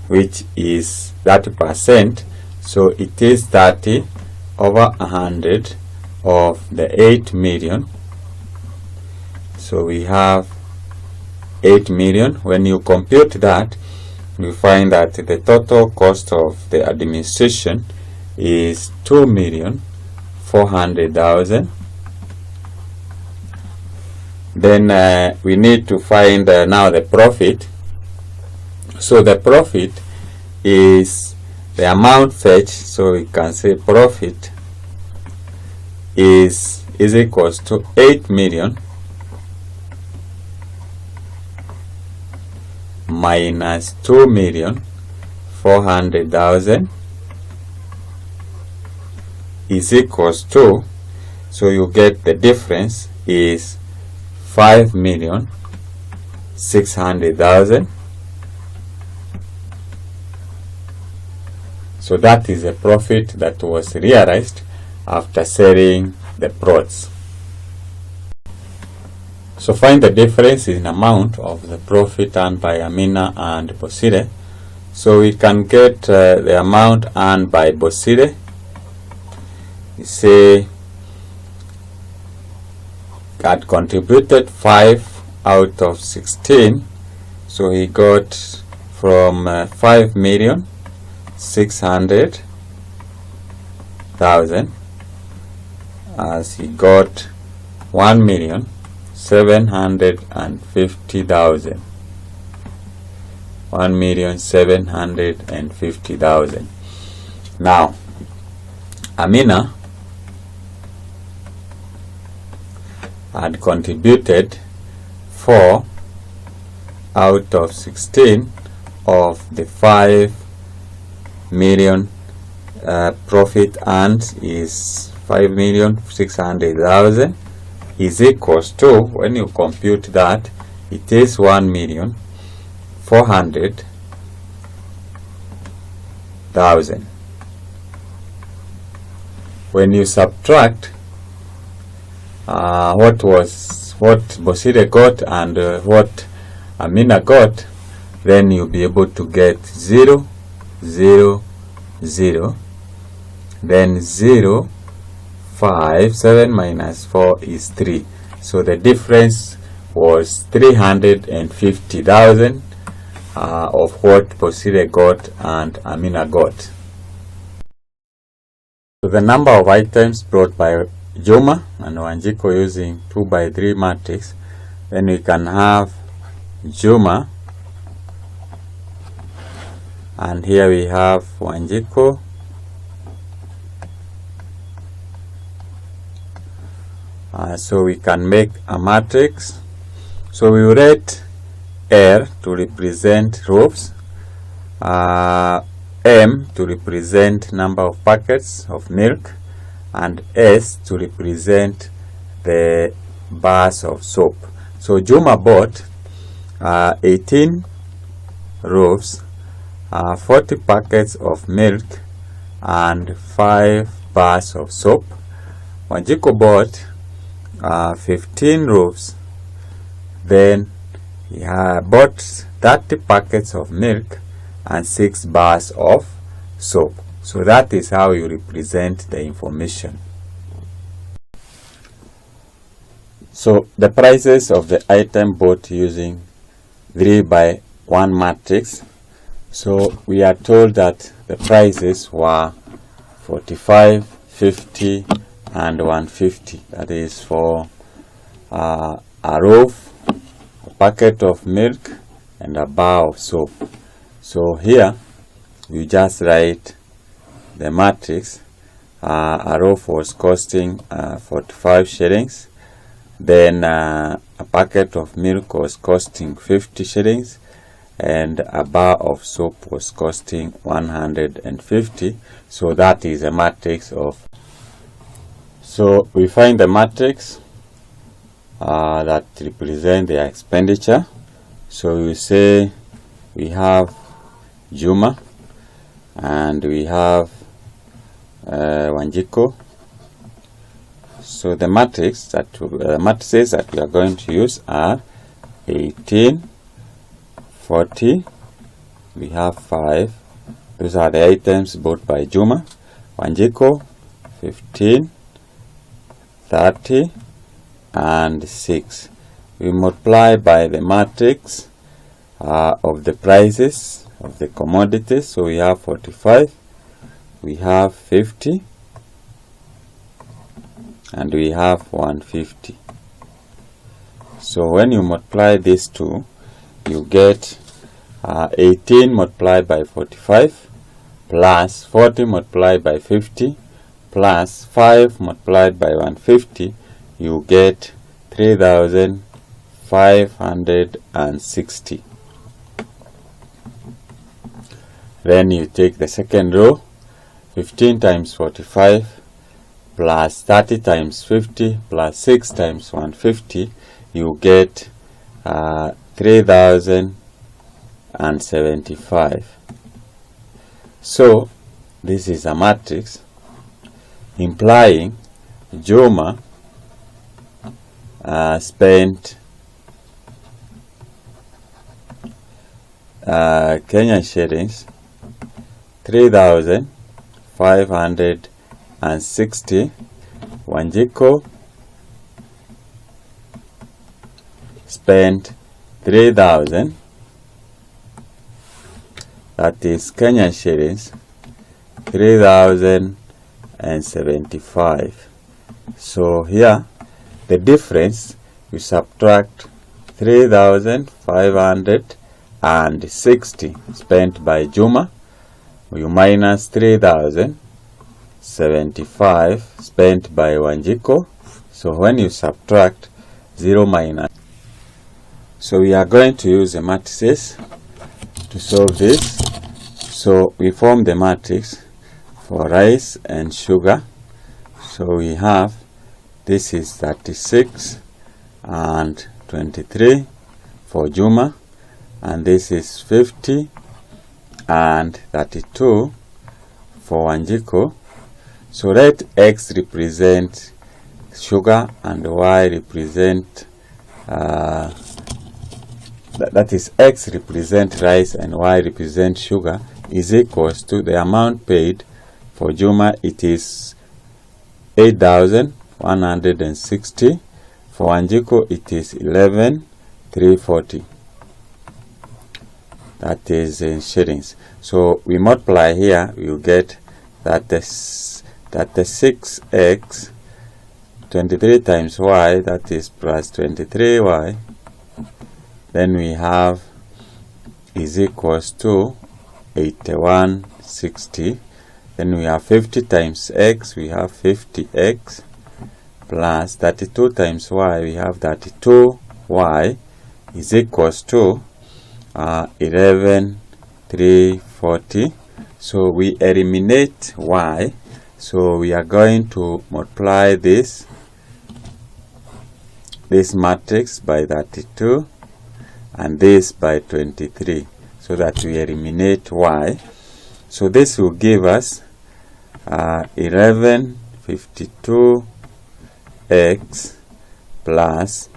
which is 30%. So it is 30 over 100 of the 8 million. So we have 8 million. When you compute that, you find that the total cost of the administration is 2,400,000. Then we need to find now the profit. So the profit is the amount fetched. So we can say profit is equals to 8 million minus 2,400,000 is equals to, so you get the difference is 5,600,000. So that is a profit that was realized after selling the plots. So find the difference in amount of the profit earned by Amina and Bosire. So we can get the amount earned by Bosire. We say had contributed 5 out of 16. So he got from 5,600,000 as he got 1,750,000. 1,750,000. Now, Amina had contributed 4 out of 16 of the 5 million. Profit earned is 5,600,000 is equals to, when you compute that, it is 1,400,000. When you subtract what Bosire got and what Amina got, then you'll be able to get 0, 0, 0, then 0, 5, 7 minus 4 is 3. So the difference was 350,000 of what Bosire got and Amina got. So the number of items brought by Juma and Wanjiko using 2 by 3 matrix, then we can have Juma, and here we have Wanjiko, so we can make a matrix. So we write R to represent rows, M to represent number of packets of milk, and S to represent the bars of soap. So Juma bought 18 rows, 40 packets of milk, and 5 bars of soap. Wanjiko bought 15 rows, then he bought 30 packets of milk and 6 bars of soap. So that is how you represent the information. So the prices of the item bought using 3 by 1 matrix. So we are told that the prices were 45, 50 and 150. That is for a loaf, a packet of milk and a bar of soap. So here you just write the matrix. A loaf was costing 45 shillings. Then a packet of milk was costing 50 shillings. And a bar of soap was costing 150. So that is a matrix of. So we find the matrix that represent the expenditure. So you say we have Juma and we have Wanjiko. So the matrices that we are going to use are 18, 40, we have 5. Those are the items bought by Juma. Wanjiko, 15, 30, and 6. We multiply by the matrix of the prices of the commodities. So we have 45, we have 50, and we have 150. So when you multiply these two, you get 18 multiplied by 45 plus 40 multiplied by 50 plus 5 multiplied by 150. You get 3,560. Then you take the second row, 15 times 45 plus 30 times 50 plus 6 times 150. You get 3,075. So this is a matrix implying Juma spent Kenyan shillings 3,560. Wanjiko spent 3,000, that is Kenyan shillings 3,075. So here the difference, you subtract 3,560 spent by Juma, you minus 3,075 spent by Wanjiko. So when you subtract 0 minus, so we are going to use the matrices to solve this. So we form the matrix for rice and sugar. So we have, this is 36 and 23 for Juma, and this is 50 and 32 for Wanjiko. So let X represent sugar and Y represent that is X represent rice and Y represent sugar, is equals to the amount paid for Juma. It is 8,160. For Wanjiko it is 11,340. That is in shillings. So we multiply here, you get that the 6x 23 times y, that is plus 23y. Then we have is equals to 8160. Then we have 50 times x, we have 50x plus 32 times y, we have 32y is equals to 11,340. So we eliminate y. So we are going to multiply this matrix by 32 and this by 23, so that we eliminate y. So this will give us 1152x plus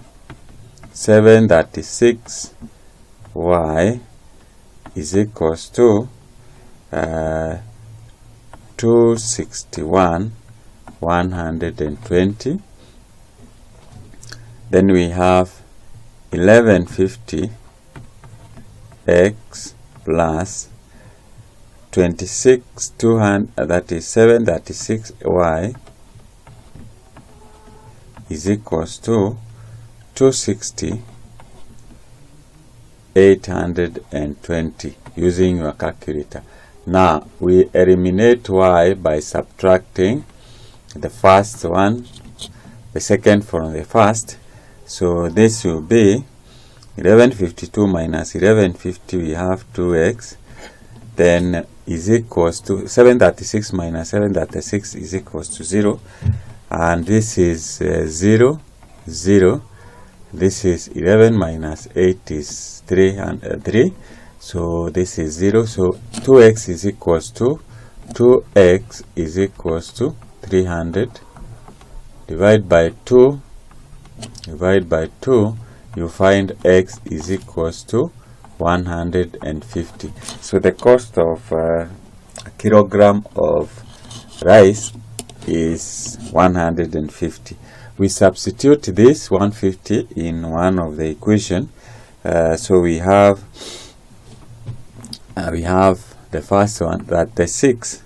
736y is equals to 261 120. Then we have 1150 x plus 26 200, that is 736 y, is equals to 260 820 using your calculator. Now we eliminate y by subtracting the first one, the second from the first. So this will be 1152 minus 1150, we have 2x, then is equals to 736 minus 736 is equals to 0, and this is 0, 0. This is 11 minus 8 is 3, so this is 0. So 2x is equals to 2x is equals to 300. Divide by 2, you find x is equals to 150. So the cost of a kilogram of rice is 150. We substitute this 150 in one of the equation. So we have the first one, that the 6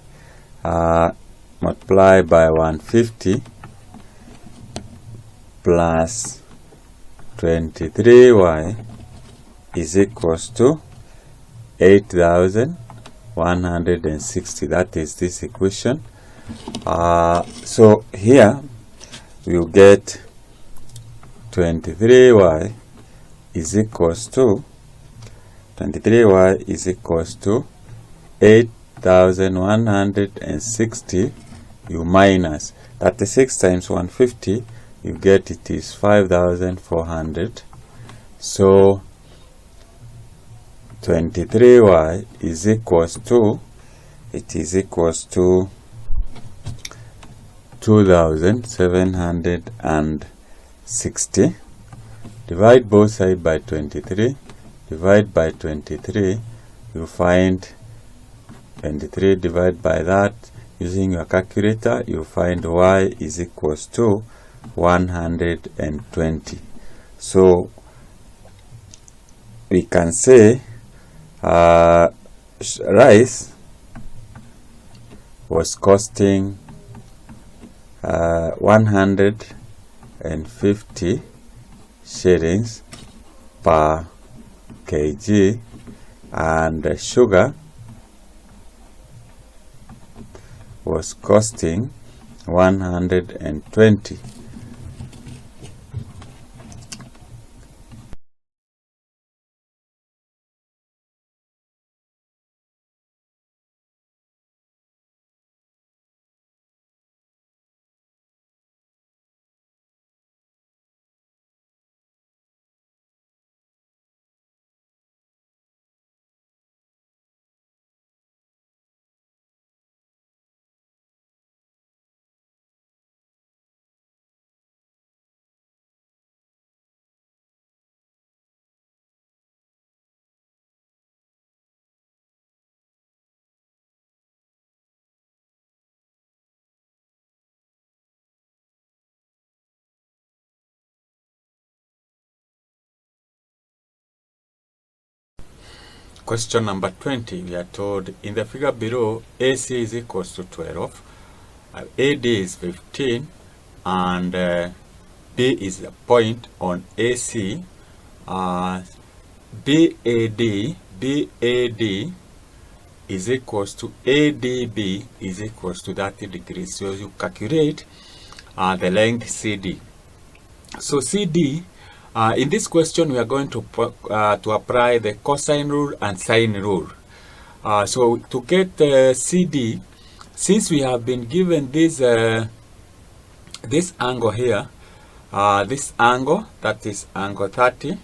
multiplied by 150 plus 23y is equals to 8160. That is this equation. So here you get 23y is equals to 8160. You minus 36 times 150, you get it is 5400. So 23y is equals to, it is equals to 2760. Divide both sides by 23. Divide by 23, you find 23. Divide by that using your calculator, you find y is equals to 120. So we can say rice was costing 150 shillings per kg, and sugar was costing 120. Question number 20, we are told in the figure below, AC is equals to 12, AD is 15, and B is a point on AC. BAD is equals to ADB is equals to 30 degrees. So you calculate the length CD. So CD, in this question, we are going to apply the cosine rule and sine rule. So to get CD, since we have been given this this angle here, this angle, that is angle 30,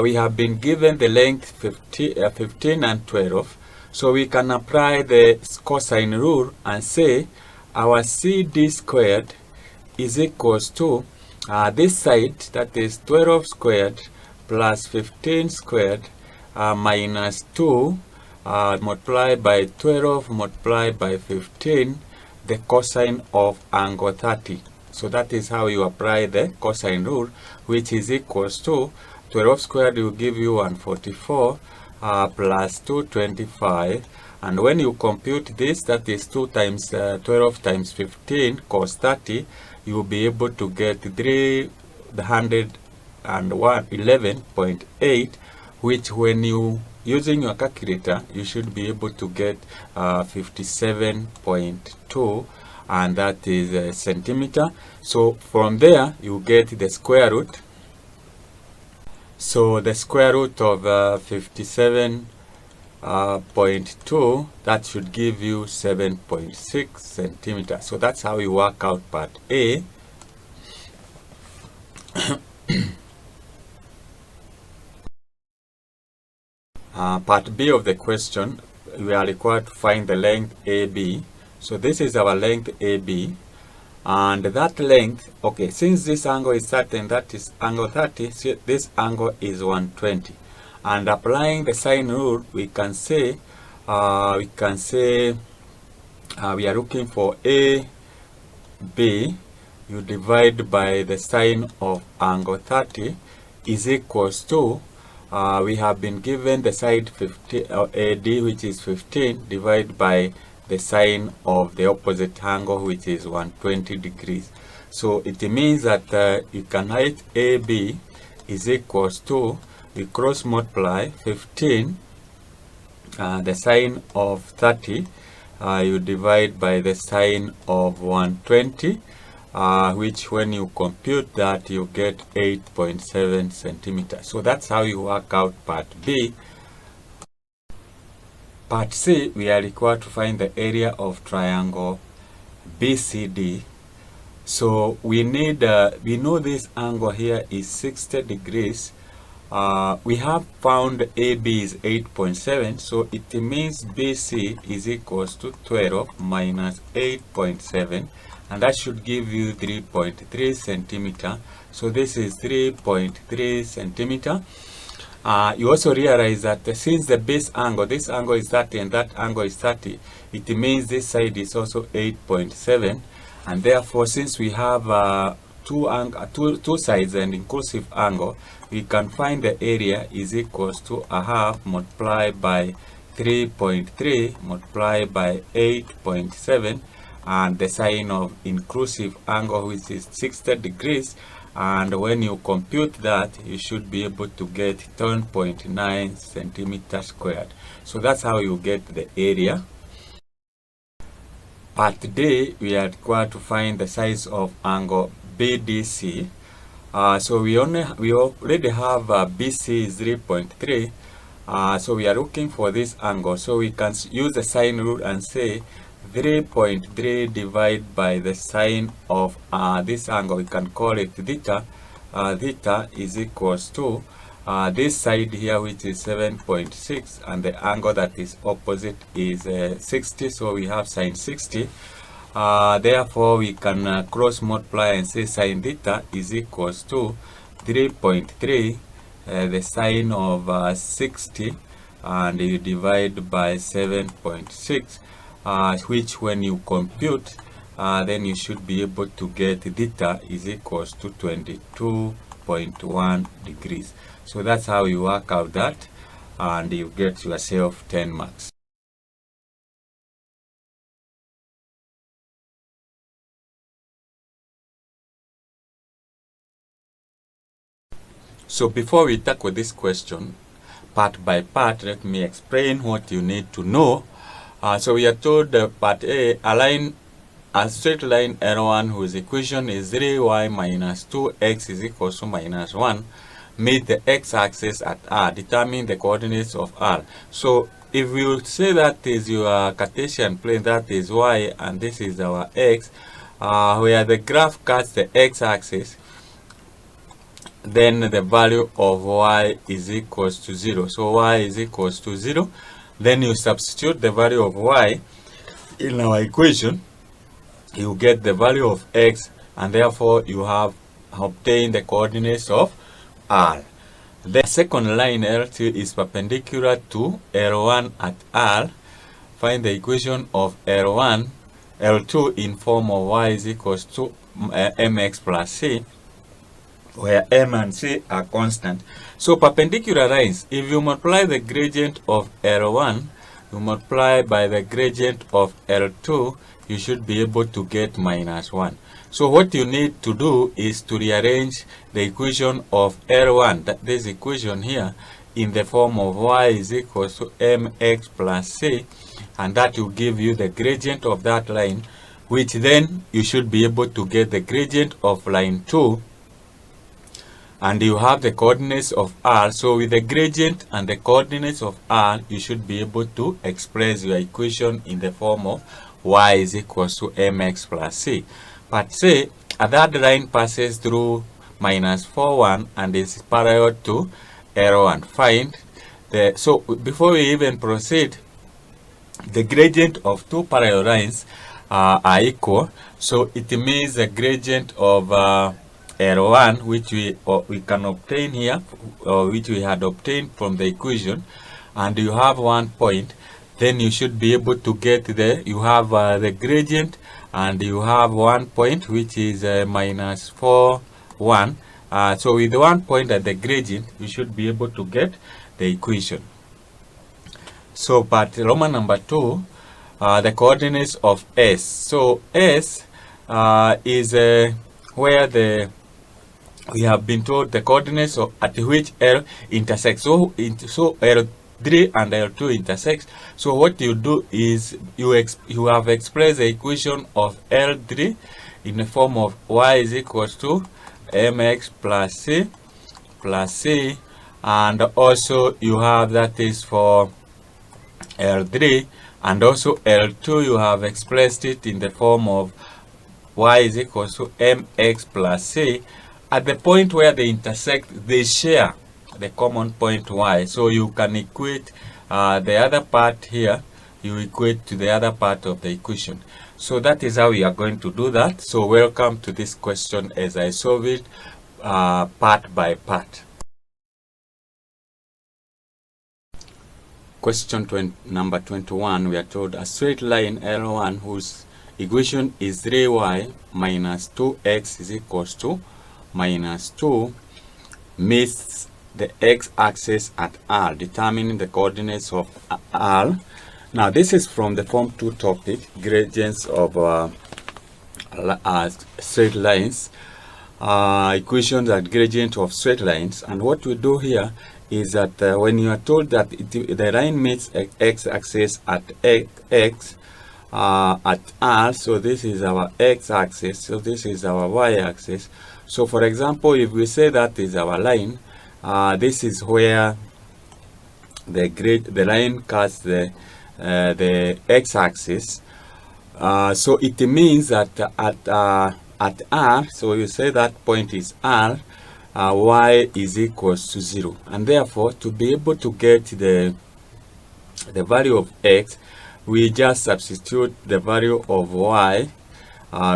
we have been given the length 15 and 12. So we can apply the cosine rule and say our CD squared is equals to this side, that is 12 squared plus 15 squared minus 2 multiplied by 12 multiplied by 15, the cosine of angle 30. So that is how you apply the cosine rule, which is equals to 12 squared will give you 144 plus 225. And when you compute this, that is 2 times 12 times 15 cos 30, you will be able to get 311.8, which when you using your calculator, you should be able to get 57.2, and that is a centimeter. So from there, you get the square root. So the square root of 57.2, that should give you 7.6 centimeters. So that's how you work out part A. Part B of the question, we are required to find the length AB. So this is our length AB, and that length, okay, since this angle is 30 and that is angle 30, so this angle is 120. And applying the sine rule, we can say we are looking for AB. You divide by the sine of angle 30 is equals to, we have been given the side 50 AD, which is 15, divided by the sine of the opposite angle, which is 120 degrees. So it means that you can write AB is equals to, we cross multiply 15, the sine of 30, you divide by the sine of 120, which when you compute that, you get 8.7 centimeters. So that's how you work out part B. Part C, we are required to find the area of triangle BCD. So we need, we know this angle here is 60 degrees. We have found AB is 8.7, so it means BC is equals to 12 minus 8.7, and that should give you 3.3 centimeter. So this is 3.3 centimeter. You also realize that since the base angle, this angle is 30 and that angle is 30, it means this side is also 8.7, and therefore since we have two sides and inclusive angle, we can find the area is equals to a half multiplied by 3.3 multiplied by 8.7, and the sine of inclusive angle, which is 60 degrees. And when you compute that, you should be able to get 10.9 centimeters squared. So that's how you get the area. Part D, we are required to find the size of angle BDC. So we already have BC is 3.3. So we are looking for this angle. So we can use the sine rule and say 3.3 divided by the sine of this angle, we can call it theta. Theta is equals to this side here, which is 7.6, and the angle that is opposite is 60, so we have sine 60. Therefore we can cross multiply and say sine theta is equals to 3.3 the sine of 60, and you divide by 7.6, which when you compute, then you should be able to get theta is equals to 22.1 degrees. So that's how you work out that, and you get yourself 10 marks. So before we tackle this question part by part, let me explain what you need to know. So we are told part A, a straight line L1 whose equation is 3y minus 2x is equals to minus 1. Meet the x-axis at R. Determine the coordinates of R. So if you say that is your Cartesian plane, that is y, and this is our x, where the graph cuts the x-axis, then the value of y is equals to 0. So y is equals to 0. Then you substitute the value of y in our equation, you get the value of x, and therefore you have obtained the coordinates of R. The second line L2 is perpendicular to L1 at R. Find the equation of L2 in form of y is equals to mx plus c, where m and c are constant. So perpendicular lines, if you multiply the gradient of L1, you multiply by the gradient of L2, you should be able to get minus 1. So what you need to do is to rearrange the equation of L1, this equation here, in the form of y is equals to mx plus c, and that will give you the gradient of that line, which then you should be able to get the gradient of line 2, and you have the coordinates of r. So with the gradient and the coordinates of r, you should be able to express your equation in the form of y is equals to mx plus c. But say that line passes through minus 4, 1 and is parallel to L1. Find the, so before we even proceed, the gradient of two parallel lines are equal. So it means the gradient of L1, which we can obtain here, which we had obtained from the equation, and you have 1 point, then you should be able to get you have the gradient, and you have 1 point, which is minus 4, 1. So with 1 point at the gradient, you should be able to get the equation. So, but Roman number 2, the coordinates of S. So S is where we have been told the coordinates of at which L intersects. So L3 and L2 intersects. So what you do is you have expressed the equation of L3 in the form of y is equals to mx plus c, and also you have that is for L3, and also L2 you have expressed it in the form of y is equals to mx plus c. At the point where they intersect, they share the common point y. So you can equate the other part here, you equate to the other part of the equation. So that is how we are going to do that. So welcome to this question as I solve it part by part. Question number 21, we are told a straight line L1 whose equation is 3y minus 2x is equals to minus 2 meets the x-axis at R, determining the coordinates of R. Now this is from the Form 2 topic, gradients of straight lines, equations at gradient of straight lines. And what we do here is that when you are told that the line meets x-axis at x at R, so this is our x-axis, so this is our y-axis. So for example, if we say that is our line, this is where the line cuts the x-axis. So it means that at R, so you say that point is R, y is equals to 0, and therefore to be able to get the value of x, we just substitute the value of y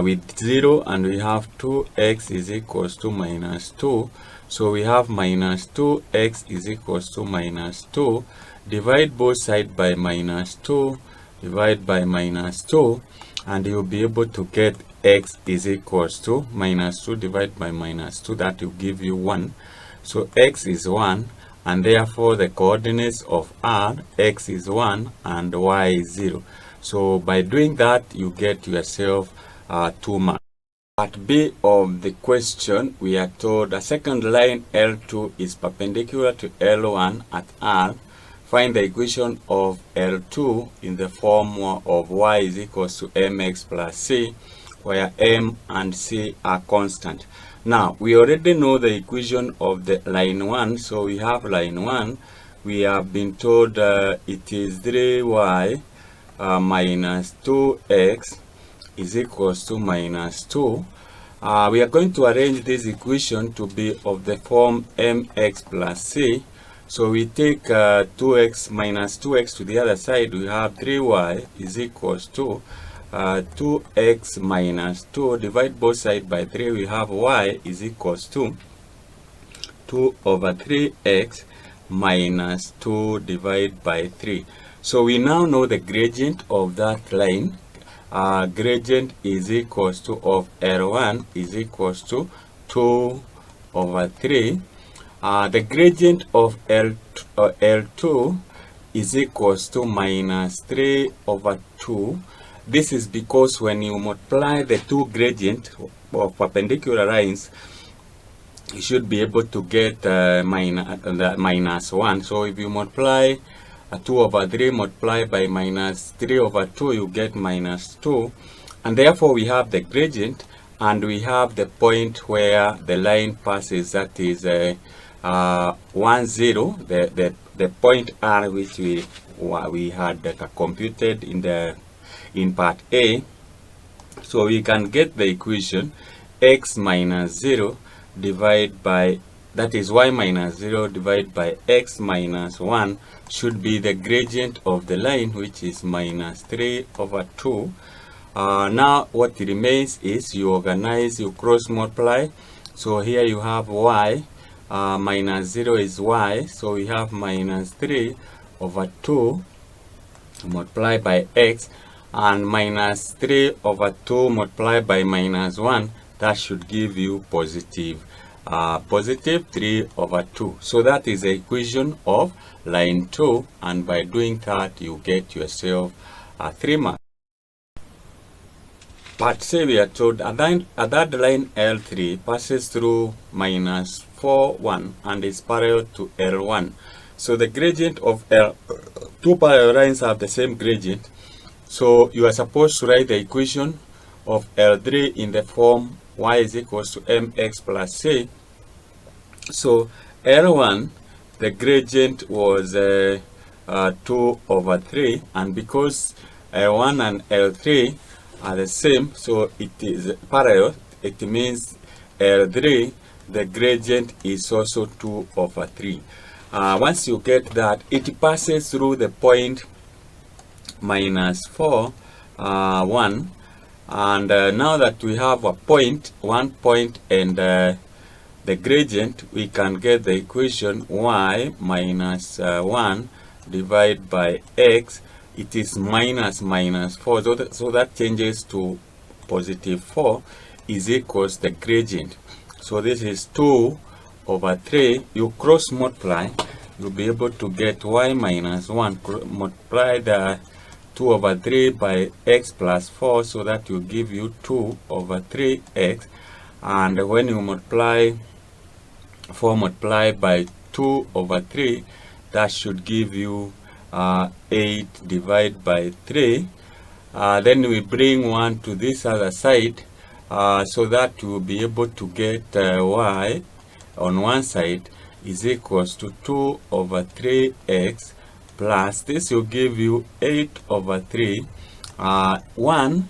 with 0, and we have 2x is equals to minus 2. So we have minus 2x is equals to minus 2. Divide both sides by minus 2, divide by minus 2, and you'll be able to get x is equals to minus 2 divided by minus 2. That will give you 1. So x is 1, and therefore the coordinates of R, x is 1 and y is 0. So by doing that, you get yourself 2 marks. Part B of the question, we are told a second line L2 is perpendicular to L1 at R. Find the equation of L2 in the form of y is equals to mx plus c, where m and c are constant. Now, we already know the equation of the line 1, so we have line 1. We have been told it is 3y minus 2x is equals to minus 2. We are going to arrange this equation to be of the form mx plus c. So we take 2x minus 2x to the other side. We have 3y is equals to 2x minus 2. Divide both sides by 3. We have y is equals to 2 over 3x minus 2 divided by 3. So we now know the gradient of that line. Gradient is equals to of L1 is equals to 2 over 3. The gradient of L2 is equals to minus 3 over 2. This is because when you multiply the two gradient of perpendicular lines, you should be able to get minus 1. So if you multiply 2 over 3 multiplied by minus 3 over 2, you get minus 2. And therefore we have the gradient, and we have the point where the line passes, that is 1, 0, the point R, which we had computed in part A. So we can get the equation x minus 0 divided by, that is y minus 0 divided by x minus 1 should be the gradient of the line, which is minus 3 over 2. Now what remains is you organize, you cross multiply. So here you have y, minus 0 is y, so we have minus 3 over 2 multiplied by x, and minus 3 over 2 multiplied by minus 1, that should give you positive 3 over 2. So that is the equation of line 2, and by doing that you get yourself 3 marks. But say we are told that line L3 passes through minus 4, 1 and is parallel to L1. So the gradient of two parallel lines have the same gradient. So you are supposed to write the equation of L3 in the form y is equals to mx plus c. So L1, the gradient was 2 over 3, and because L1 and L3 are the same, so it is parallel, it means L3, the gradient is also 2 over 3. Once you get that, it passes through the point minus 4, 1, and now that we have a point, 1 point, and the gradient, we can get the equation y minus 1 divided by x. It is minus 4, so that changes to positive 4 is equals the gradient. So this is 2 over 3. You cross multiply, you'll be able to get y minus 1 multiply the 2 over 3 by x plus 4, so that will give you 2 over 3x. And when you multiply 4 multiplied by 2 over 3, that should give you 8 divided by 3. Then we bring 1 to this other side, so that you will be able to get y on one side is equals to 2 over 3x plus, this will give you 8 over 3. 1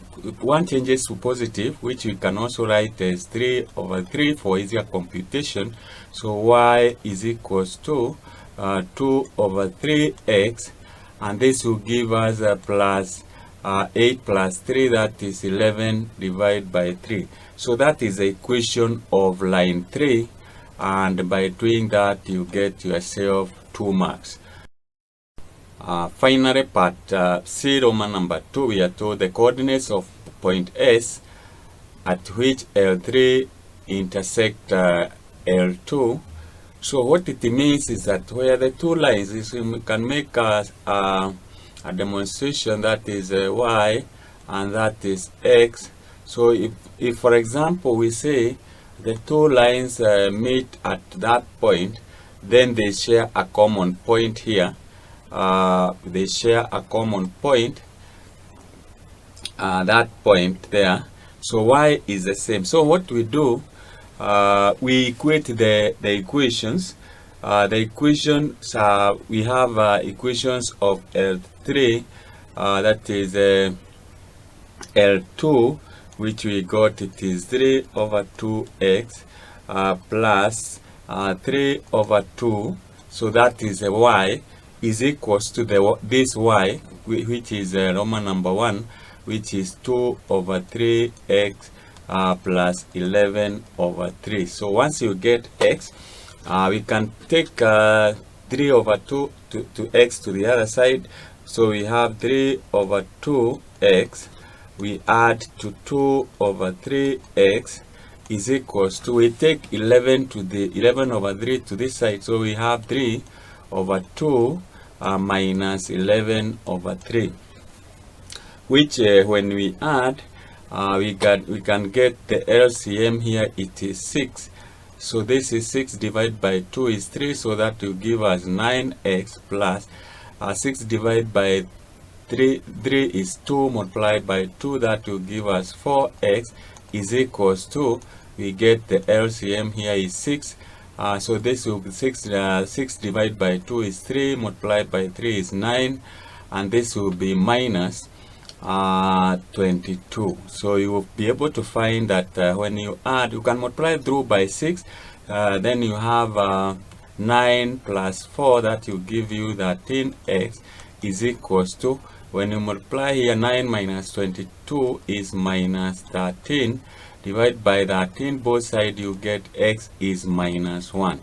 changes to positive, which we can also write as 3 over 3 for easier computation. So y is equals to 2 over 3x, and this will give us plus 8 plus 3, that is 11 divided by 3. So that is the equation of line 3, and by doing that you get yourself 2 marks. Finally, part C, Roman number 2, we are told the coordinates of point S at which L3 intersect L2. So what it means is that where the two lines is, we can make a demonstration that is y and that is x. So if for example we say the two lines meet at that point, then they share a common point here. They share a common point, that point there. So y is the same. So what we do, we equate the equations. The equations, we have equations of L3, that is L2, which we got, it is 3 over 2x plus 3 over 2. So that is y is equals to this y, which is Roman number 1, which is 2 over 3x plus 11 over 3. So once you get x, we can take 3 over 2 to x to the other side. So we have 3 over 2x. We add to 2 over 3x is equals to, we take 11 to the 11 over 3 to this side. So we have 3 over 2 minus 11 over 3, which when we add, we can get the LCM here. It is 6. So this is 6 divided by 2 is 3, so that will give us 9x plus 6 divided by 3 is 2 multiplied by 2, that will give us 4x is equals to, we get the LCM here is 6. So this will be 6 divided by 2 is 3 multiplied by 3 is 9, and this will be minus 22. So you will be able to find that when you add, you can multiply through by 6, then you have 9 plus 4, that will give you 13x is equals to, when you multiply here, 9 minus 22 is minus 13, divide by 13 both sides, you get x is minus 1.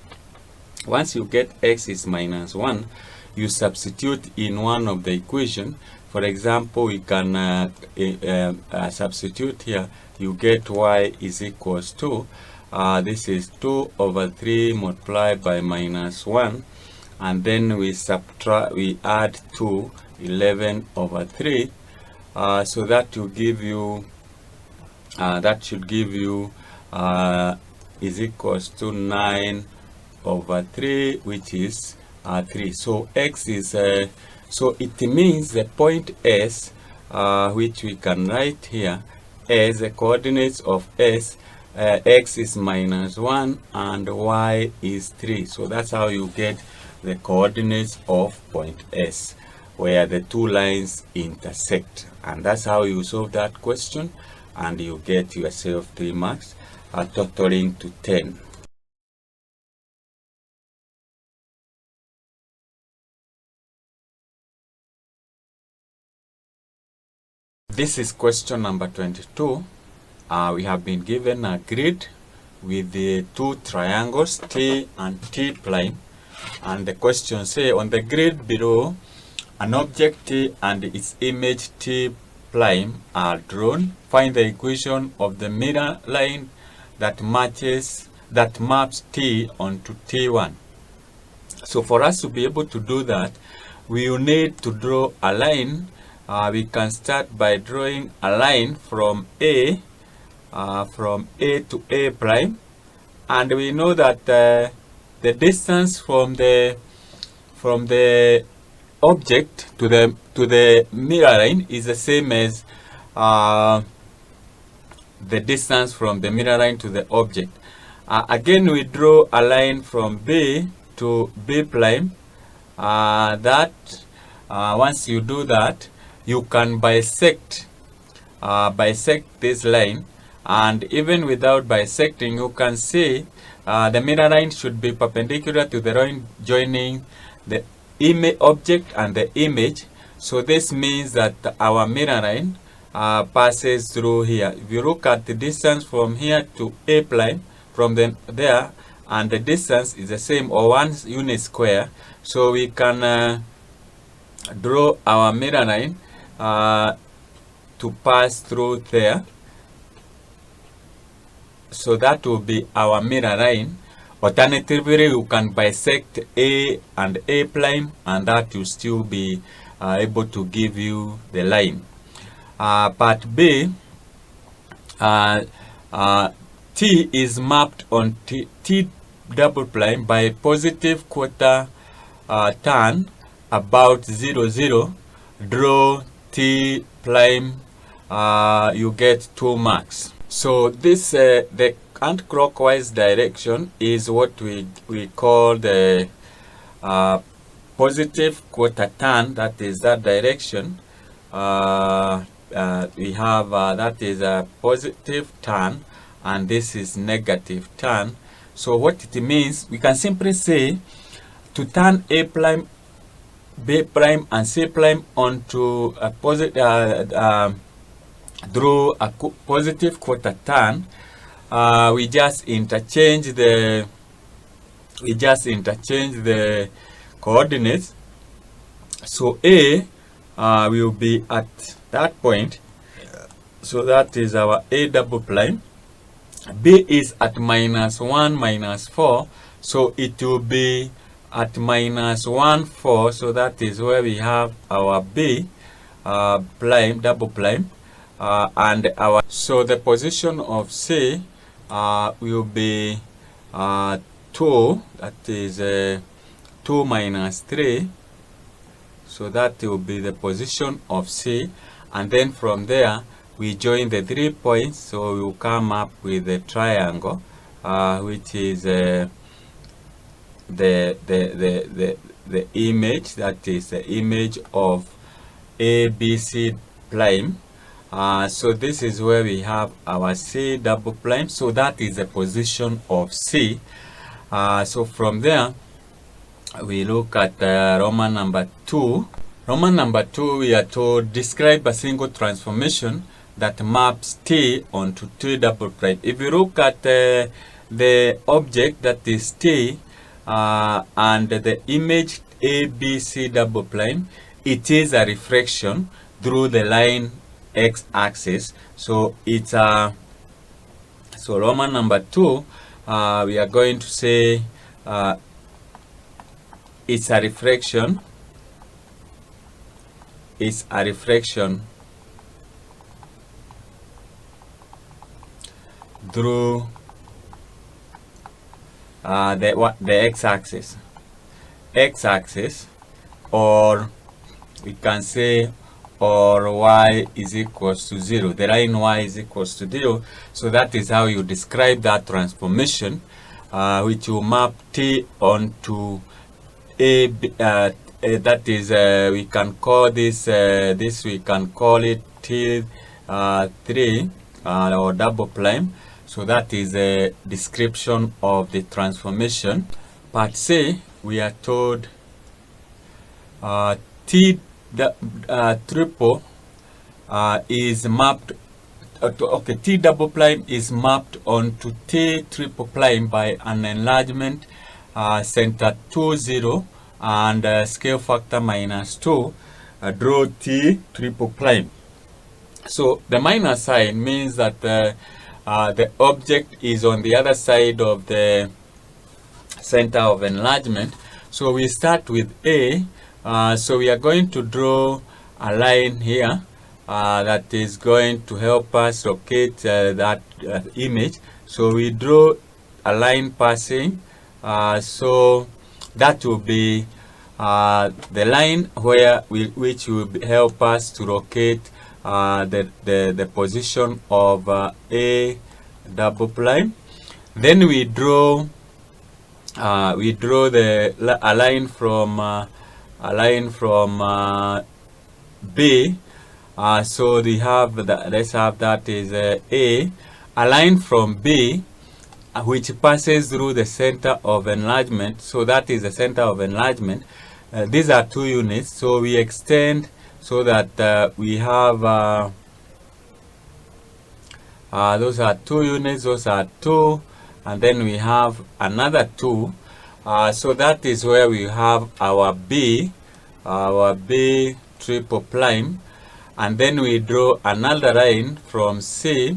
Once you get x is minus 1, you substitute in one of the equation. For example, we can substitute here, you get y is equals to, this is 2 over 3 multiplied by minus 1, and then we subtract, we add 2, 11 over 3, so that will give you, that should give you is equals to 9 over 3, which is 3. So x is, so it means the point S, which we can write here as the coordinates of S, x is minus 1 and y is 3. So that's how you get the coordinates of point S, where the two lines intersect. And that's how you solve that question, and you get yourself 3 marks, totaling to 10. This is question number 22. We have been given a grid with the two triangles T and T prime, and the question says, on the grid below, an object T and its image T prime are drawn. Find the equation of the mirror line that maps T onto T1. So for us to be able to do that, we will need to draw a line. We can start by drawing a line from A to A prime, and we know that the distance from the object to the mirror line is the same as the distance from the mirror line to the object. Again, we draw a line from B to B prime. Once you do that, you can bisect this line, and even without bisecting, you can see the mirror line should be perpendicular to the line joining the object and the image. So this means that our mirror line passes through here. If you look at the distance from here to A prime, from there, and the distance is the same, or 1 unit square, so we can draw our mirror line to pass through there. So that will be our mirror line. Alternatively, you can bisect A and A prime, and that will still be able to give you the line. Part B, T is mapped on T double prime by positive quarter turn about 0, 0. Draw T prime, you get 2 marks. So this the anti-clockwise direction is what we call the positive quarter turn. That is that direction. We have that is a positive turn, and this is negative turn. So what it means, we can simply say to turn A prime, B prime, and C prime onto a positive through a positive quarter turn, we just interchange the we just interchange the coordinates. So A will be at that point, so that is our A double prime. B is at -1, -4, so it will be at -1, 4, so that is where we have our B prime, double prime, and our, so the position of C will be 2, that is 2 minus 3, so that will be the position of C, and then from there we join the 3 points, so we will come up with a triangle, which is the image, that is the image of ABC prime. So this is where we have our C double prime, so that is the position of C. So from there we look at Roman number 2. Roman number 2, we are told describe a single transformation that maps T onto T double prime. If you look at the object, that is T, and the image ABC double prime, it is a reflection through the line x-axis. So it's a, so Roman number 2, we are going to say it's a reflection. It's a reflection through the x-axis, or we can say, or y is equals to 0. The line y is equals to 0. So that is how you describe that transformation, which will map T onto A. That is, we can call this, we can call it T3 or double prime. So that is a description of the transformation. Part C, we are told T triple is mapped, T double prime is mapped onto T triple prime by an enlargement center 2, 0 and scale factor -2. Draw T triple prime. So the minus sign means that the object is on the other side of the center of enlargement. So we start with A. So we are going to draw a line here that is going to help us locate that image. So we draw a line passing. So that will be the line which will help us to locate the position of A double prime. Then we draw a line from B. So we have that. Let's have that is A line from B, which passes through the center of enlargement. So that is the center of enlargement. These are 2 units, so we extend so that we have those are 2 units, those are 2, and then we have another 2. So that is where we have our B triple prime, and then we draw another line from C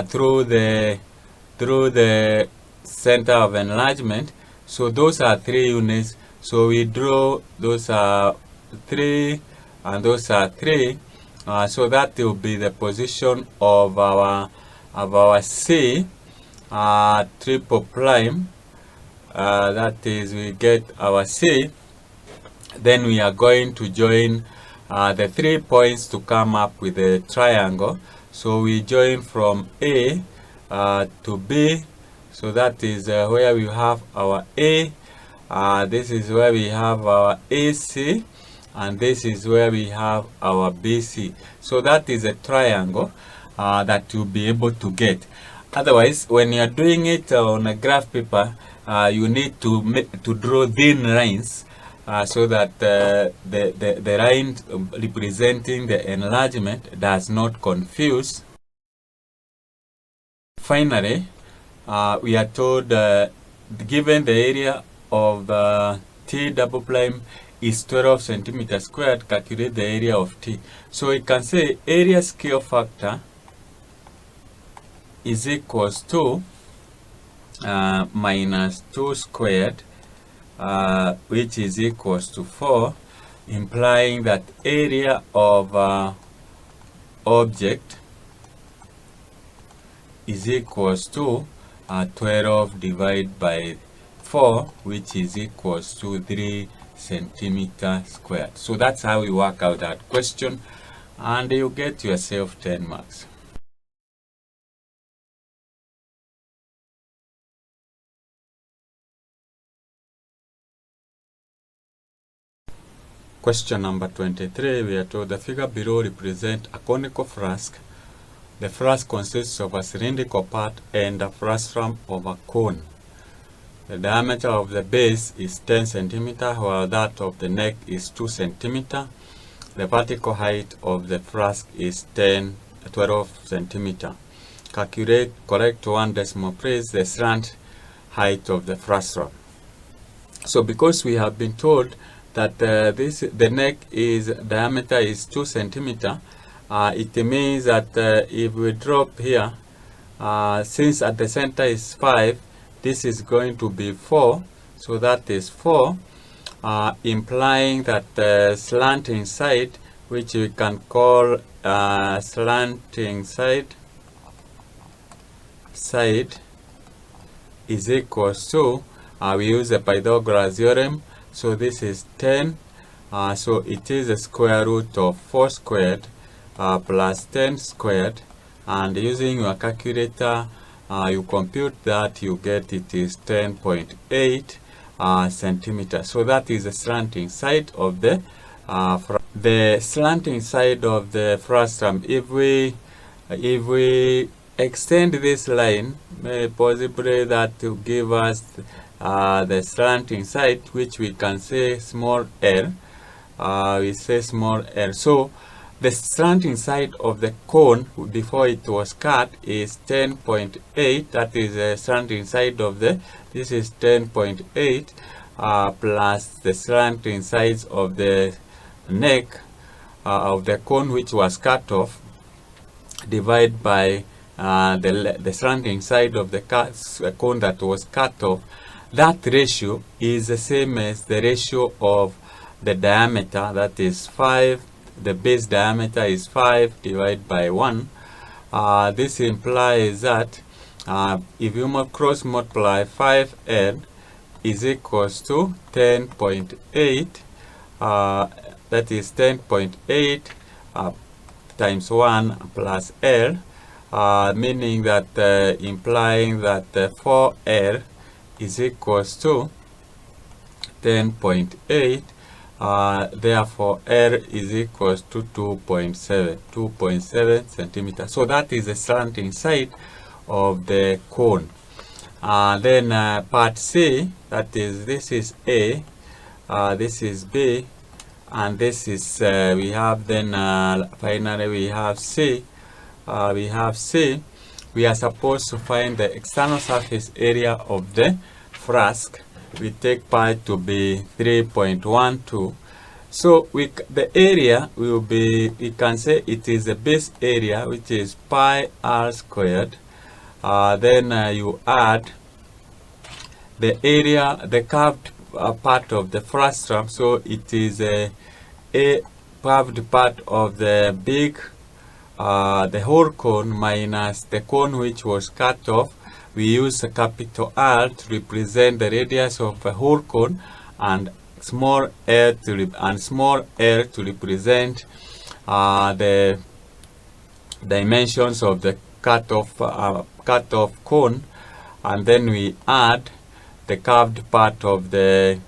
through the center of enlargement. So those are 3 units. So we draw, those are 3 and those are 3. So that will be the position of our C triple prime. That is, we get our C. Then we are going to join the 3 points to come up with a triangle. So we join from A to B. So that is where we have our A. This is where we have our AC, and this is where we have our BC. So that is a triangle that you'll be able to get. Otherwise, when you're doing it on a graph paper, you need to draw thin lines so that the line representing the enlargement does not confuse. Finally, we are told given the area of T double prime is 12 centimeters squared, calculate the area of T. So we can say area scale factor is equals to minus 2 squared, which is equals to 4, implying that area of object is equals to 12 divided by 4, which is equals to 3 centimeters squared. So that's how we work out that question, and you get yourself 10 marks. Question number 23, we are told the figure below represents a conical flask. The flask consists of a cylindrical part and a frustrum of a cone. The diameter of the base is 10 cm, while that of the neck is 2 cm. The vertical height of the flask is 12 cm. Calculate correct one decimal place the slant height of the frustrum. So because we have been told that the neck is diameter is 2 cm, it means that if we drop here, since at the center is 5, this is going to be 4, so that is 4, implying that the slanting side, which we can call slanting side is equals to, we use the Pythagoras theorem, so this is 10, so it is the square root of 4 squared plus 10 squared, and using your calculator you compute that, you get it is 10.8 centimeters. So that is the slanting side of the slanting side of the frustrum. If we extend this line, possibly that to give us the slanting side, which we can say small l. We say small l. So the slanting side of the cone before it was cut is 10.8. That is the slanting side of the, this is 10.8 plus the slanting sides of the neck of the cone which was cut off, divided by the slanting side of the cone that was cut off. That ratio is the same as the ratio of the diameter, that is 5. The base diameter is 5 divided by 1. This implies that if you cross multiply 5L is equals to 10.8, that is 10.8 times 1 plus L, meaning that implying that 4L is equals to 10.8. Therefore L is equals to 2.7 centimeters. So that is the slanting side of the cone. Then part C, that is, this is A, this is B, and this is we have then finally we have C. We are supposed to find the external surface area of the flask. We take pi to be 3.12. So the area will be, we can say it is the base area, which is pi r squared. Then you add the area, the curved part of the frustrum. So it is a curved part of the big, the whole cone minus the cone which was cut off. We use a capital R to represent the radius of a whole cone, and small l to represent the dimensions of the cut off cone, and then we add the curved part of the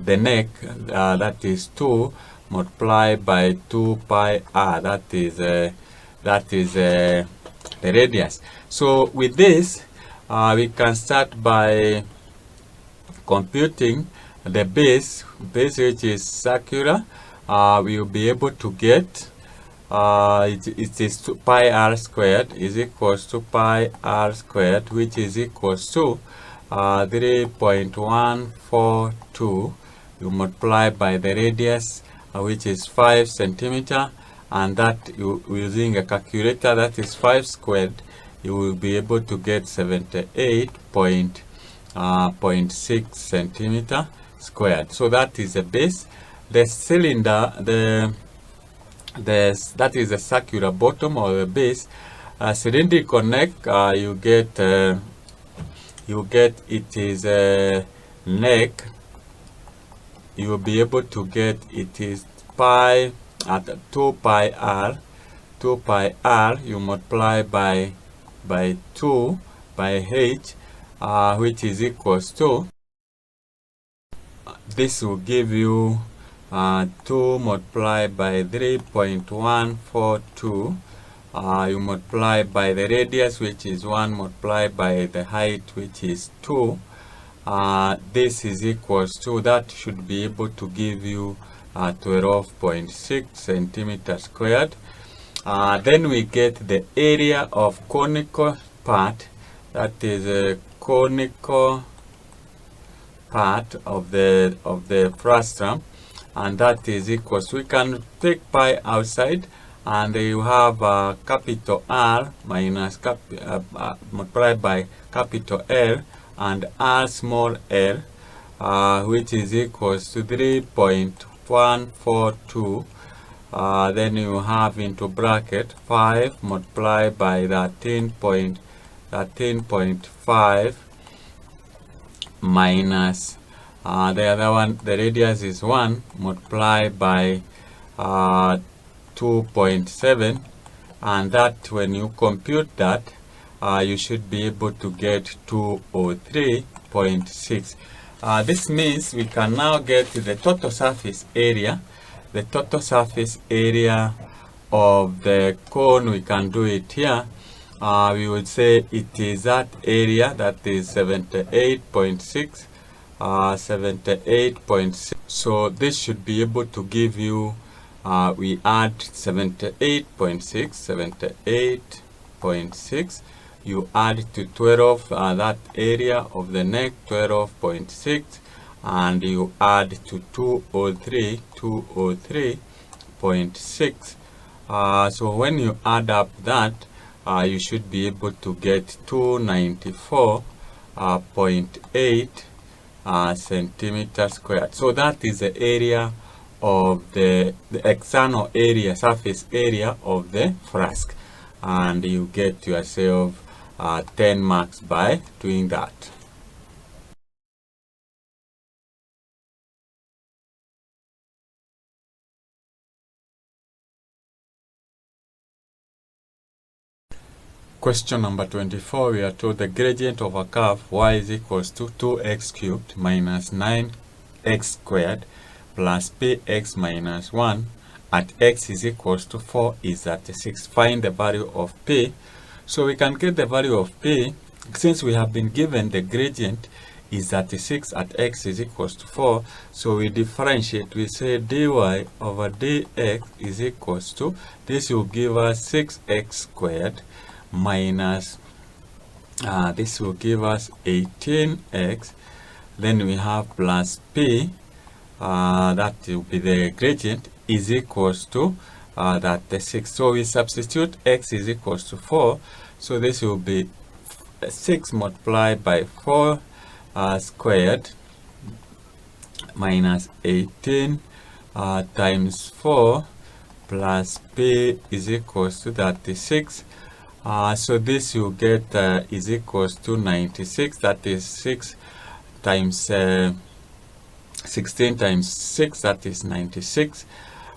neck, that is 2 multiplied by 2 pi r, that is the radius. So with this, we can start by computing the base which is circular. We will be able to get it is pi r squared is equals to pi r squared, which is equals to 3.142, you multiply by the radius, which is 5 centimeter, and that using a calculator, that is 5 squared, you will be able to get 78.6 centimeter squared. So that is the base. The cylinder, that is the circular bottom or the base. Cylindrical neck, you get it is a neck. You will be able to get it is pi at 2 pi r. 2 pi r you multiply by 2 by h, which is equals to, this will give you 2 multiplied by 3.142. You multiply by the radius, which is 1, multiplied by the height, which is 2. This is equals to, that should be able to give you 12.6 centimeters squared. Then we get the area of conical part, that is a conical part of the fractional, and that is equals, we can take pi outside, and you have capital R minus multiplied by capital L and R small l, which is equals to 3.142. Then you have into bracket 5 multiplied by 13.5 minus the other one, the radius is 1, multiplied by 2.7, and that when you compute that, you should be able to get 203.6. This means we can now get the total surface area. The total surface area of the cone, we can do it here. We would say it is that area, that is 78.6. 78.6. So this should be able to give you, we add 78.6, you add to 12, that area of the neck, 12.6, and you add to 203.6. So when you add up that, you should be able to get 294.8 centimeters squared. So that is the area of the external area, surface area of the flask, and you get yourself 10 marks by doing that. Question number 24, we are told the gradient of a curve y is equals to 2x cubed minus 9x squared plus px minus 1 at x is equals to 4 is 36. Find the value of p. So we can get the value of p since we have been given the gradient is 36 at x is equals to 4. So we differentiate, we say dy over dx is equals to, this will give us 6x squared minus this will give us 18x, then we have plus p, that will be the gradient, is equals to that the 6. So we substitute x is equals to 4, so this will be 6 multiplied by 4 squared minus 18 times 4 plus p is equals to 36. So this you get is equals to 96, that is 6 times 16 times 6, that is 96.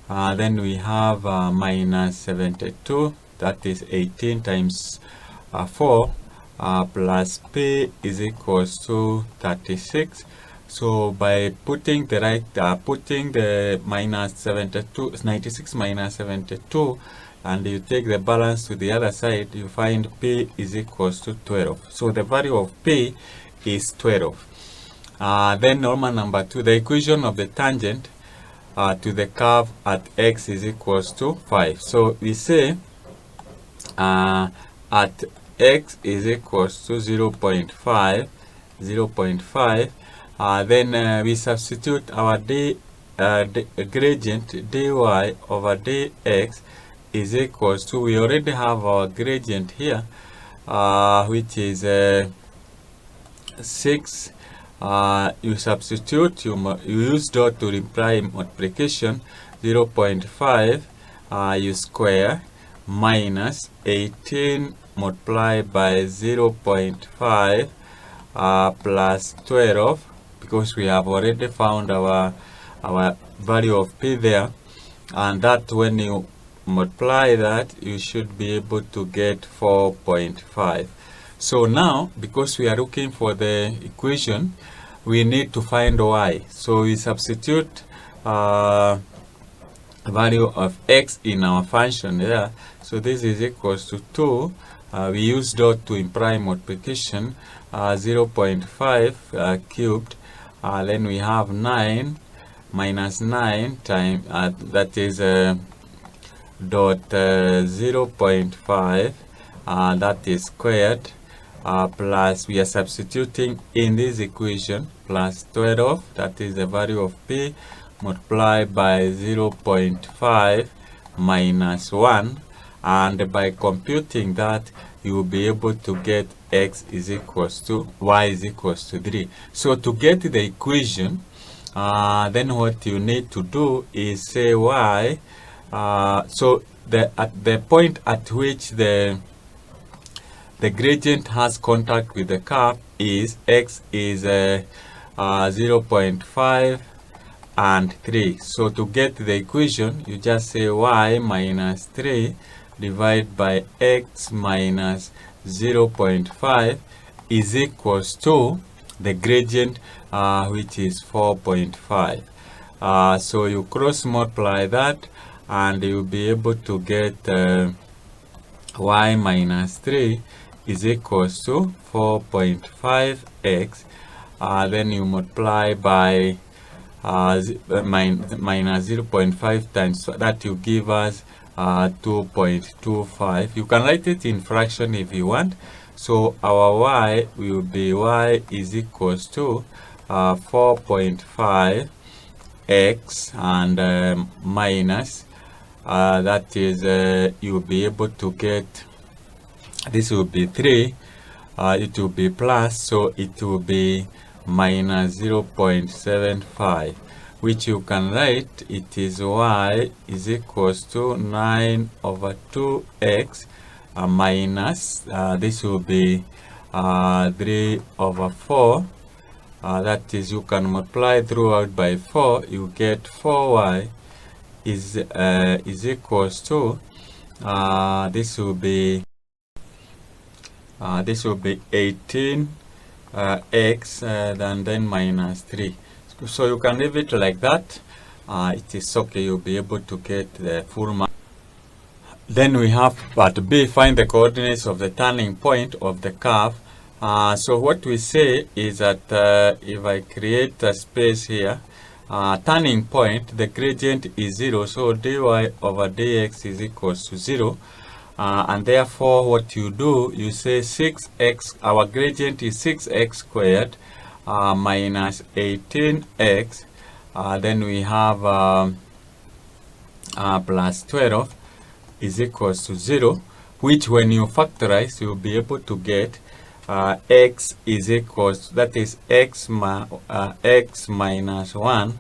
Then we have minus 72, that is 18 times 4 plus p is equals to 36. So by putting the putting the minus 72, 96 minus 72, and you take the balance to the other side, you find p is equals to 12. So the value of p is 12. Then normal number 2, the equation of the tangent to the curve at x is equals to 5. So we say at x is equals to 0.5, 0.5. Then we substitute our gradient dy over dx is equals to, we already have our gradient here, which is 6. You substitute, you use dot to imply multiplication. 0.5 you square minus 18 multiplied by 0.5 plus 12, because we have already found our value of p there, and that when you multiply that, you should be able to get 4.5. So now, because we are looking for the equation, we need to find y. So we substitute value of x in our function there. So this is equals to 2. We use dot to imply multiplication. 0.5 cubed. Then we have 9 minus 9 times, that is dot 0.5, that is squared, plus we are substituting in this equation, plus 12, that is the value of p, multiplied by 0.5 minus 1, and by computing that, you will be able to get x is equals to y is equals to 3. So to get the equation, then what you need to do is say y. So at the point at which the gradient has contact with the curve is x is 0.5 and 3. So to get the equation, you just say y minus 3 divided by x minus 0.5 is equals to the gradient, which is 4.5. So you cross multiply that, and you'll be able to get y minus 3 is equals to 4.5x. Then you multiply by minus 0.5 times, so that will give us 2.25. You can write it in fraction if you want. So our y will be y is equals to 4.5 x and minus, that is you'll be able to get, this will be 3, it will be plus, so it will be minus 0.75, which you can write, it is y is equals to 9 over 2x minus, this will be 3 over 4, that is, you can multiply throughout by 4, you get 4y is equals to, this will be 18 x and then minus 3. So you can leave it like that. It is okay, you'll be able to get the full mark. Then we have part B, find the coordinates of the turning point of the curve. So what we say is that if I create a space here, turning point, the gradient is 0, so dy over dx is equals to 0. And therefore what you do, you say 6x, our gradient is 6x squared minus 18x, then we have plus 12 is equals to 0, which when you factorize, you'll be able to get x is equals to, that is x minus 1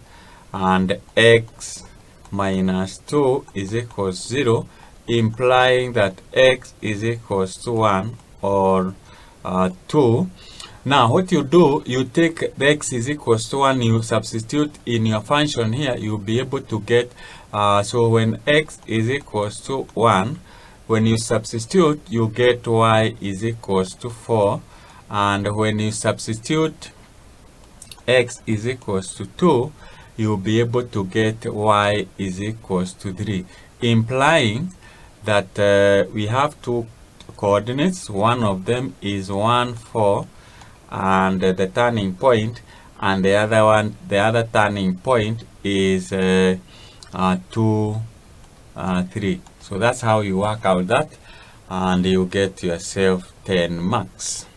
and x minus 2 is equals to 0, implying that x is equals to 1 or 2. Now what you do, you take the x is equals to 1, you substitute in your function here, you'll be able to get, so when x is equals to 1, when you substitute, you get y is equals to 4, and when you substitute x is equals to 2, you'll be able to get y is equals to 3, implying that we have two coordinates. One of them is 1, 4, and the turning point, and the other turning point is 2, 3. So that's how you work out that, and you get yourself 10 marks.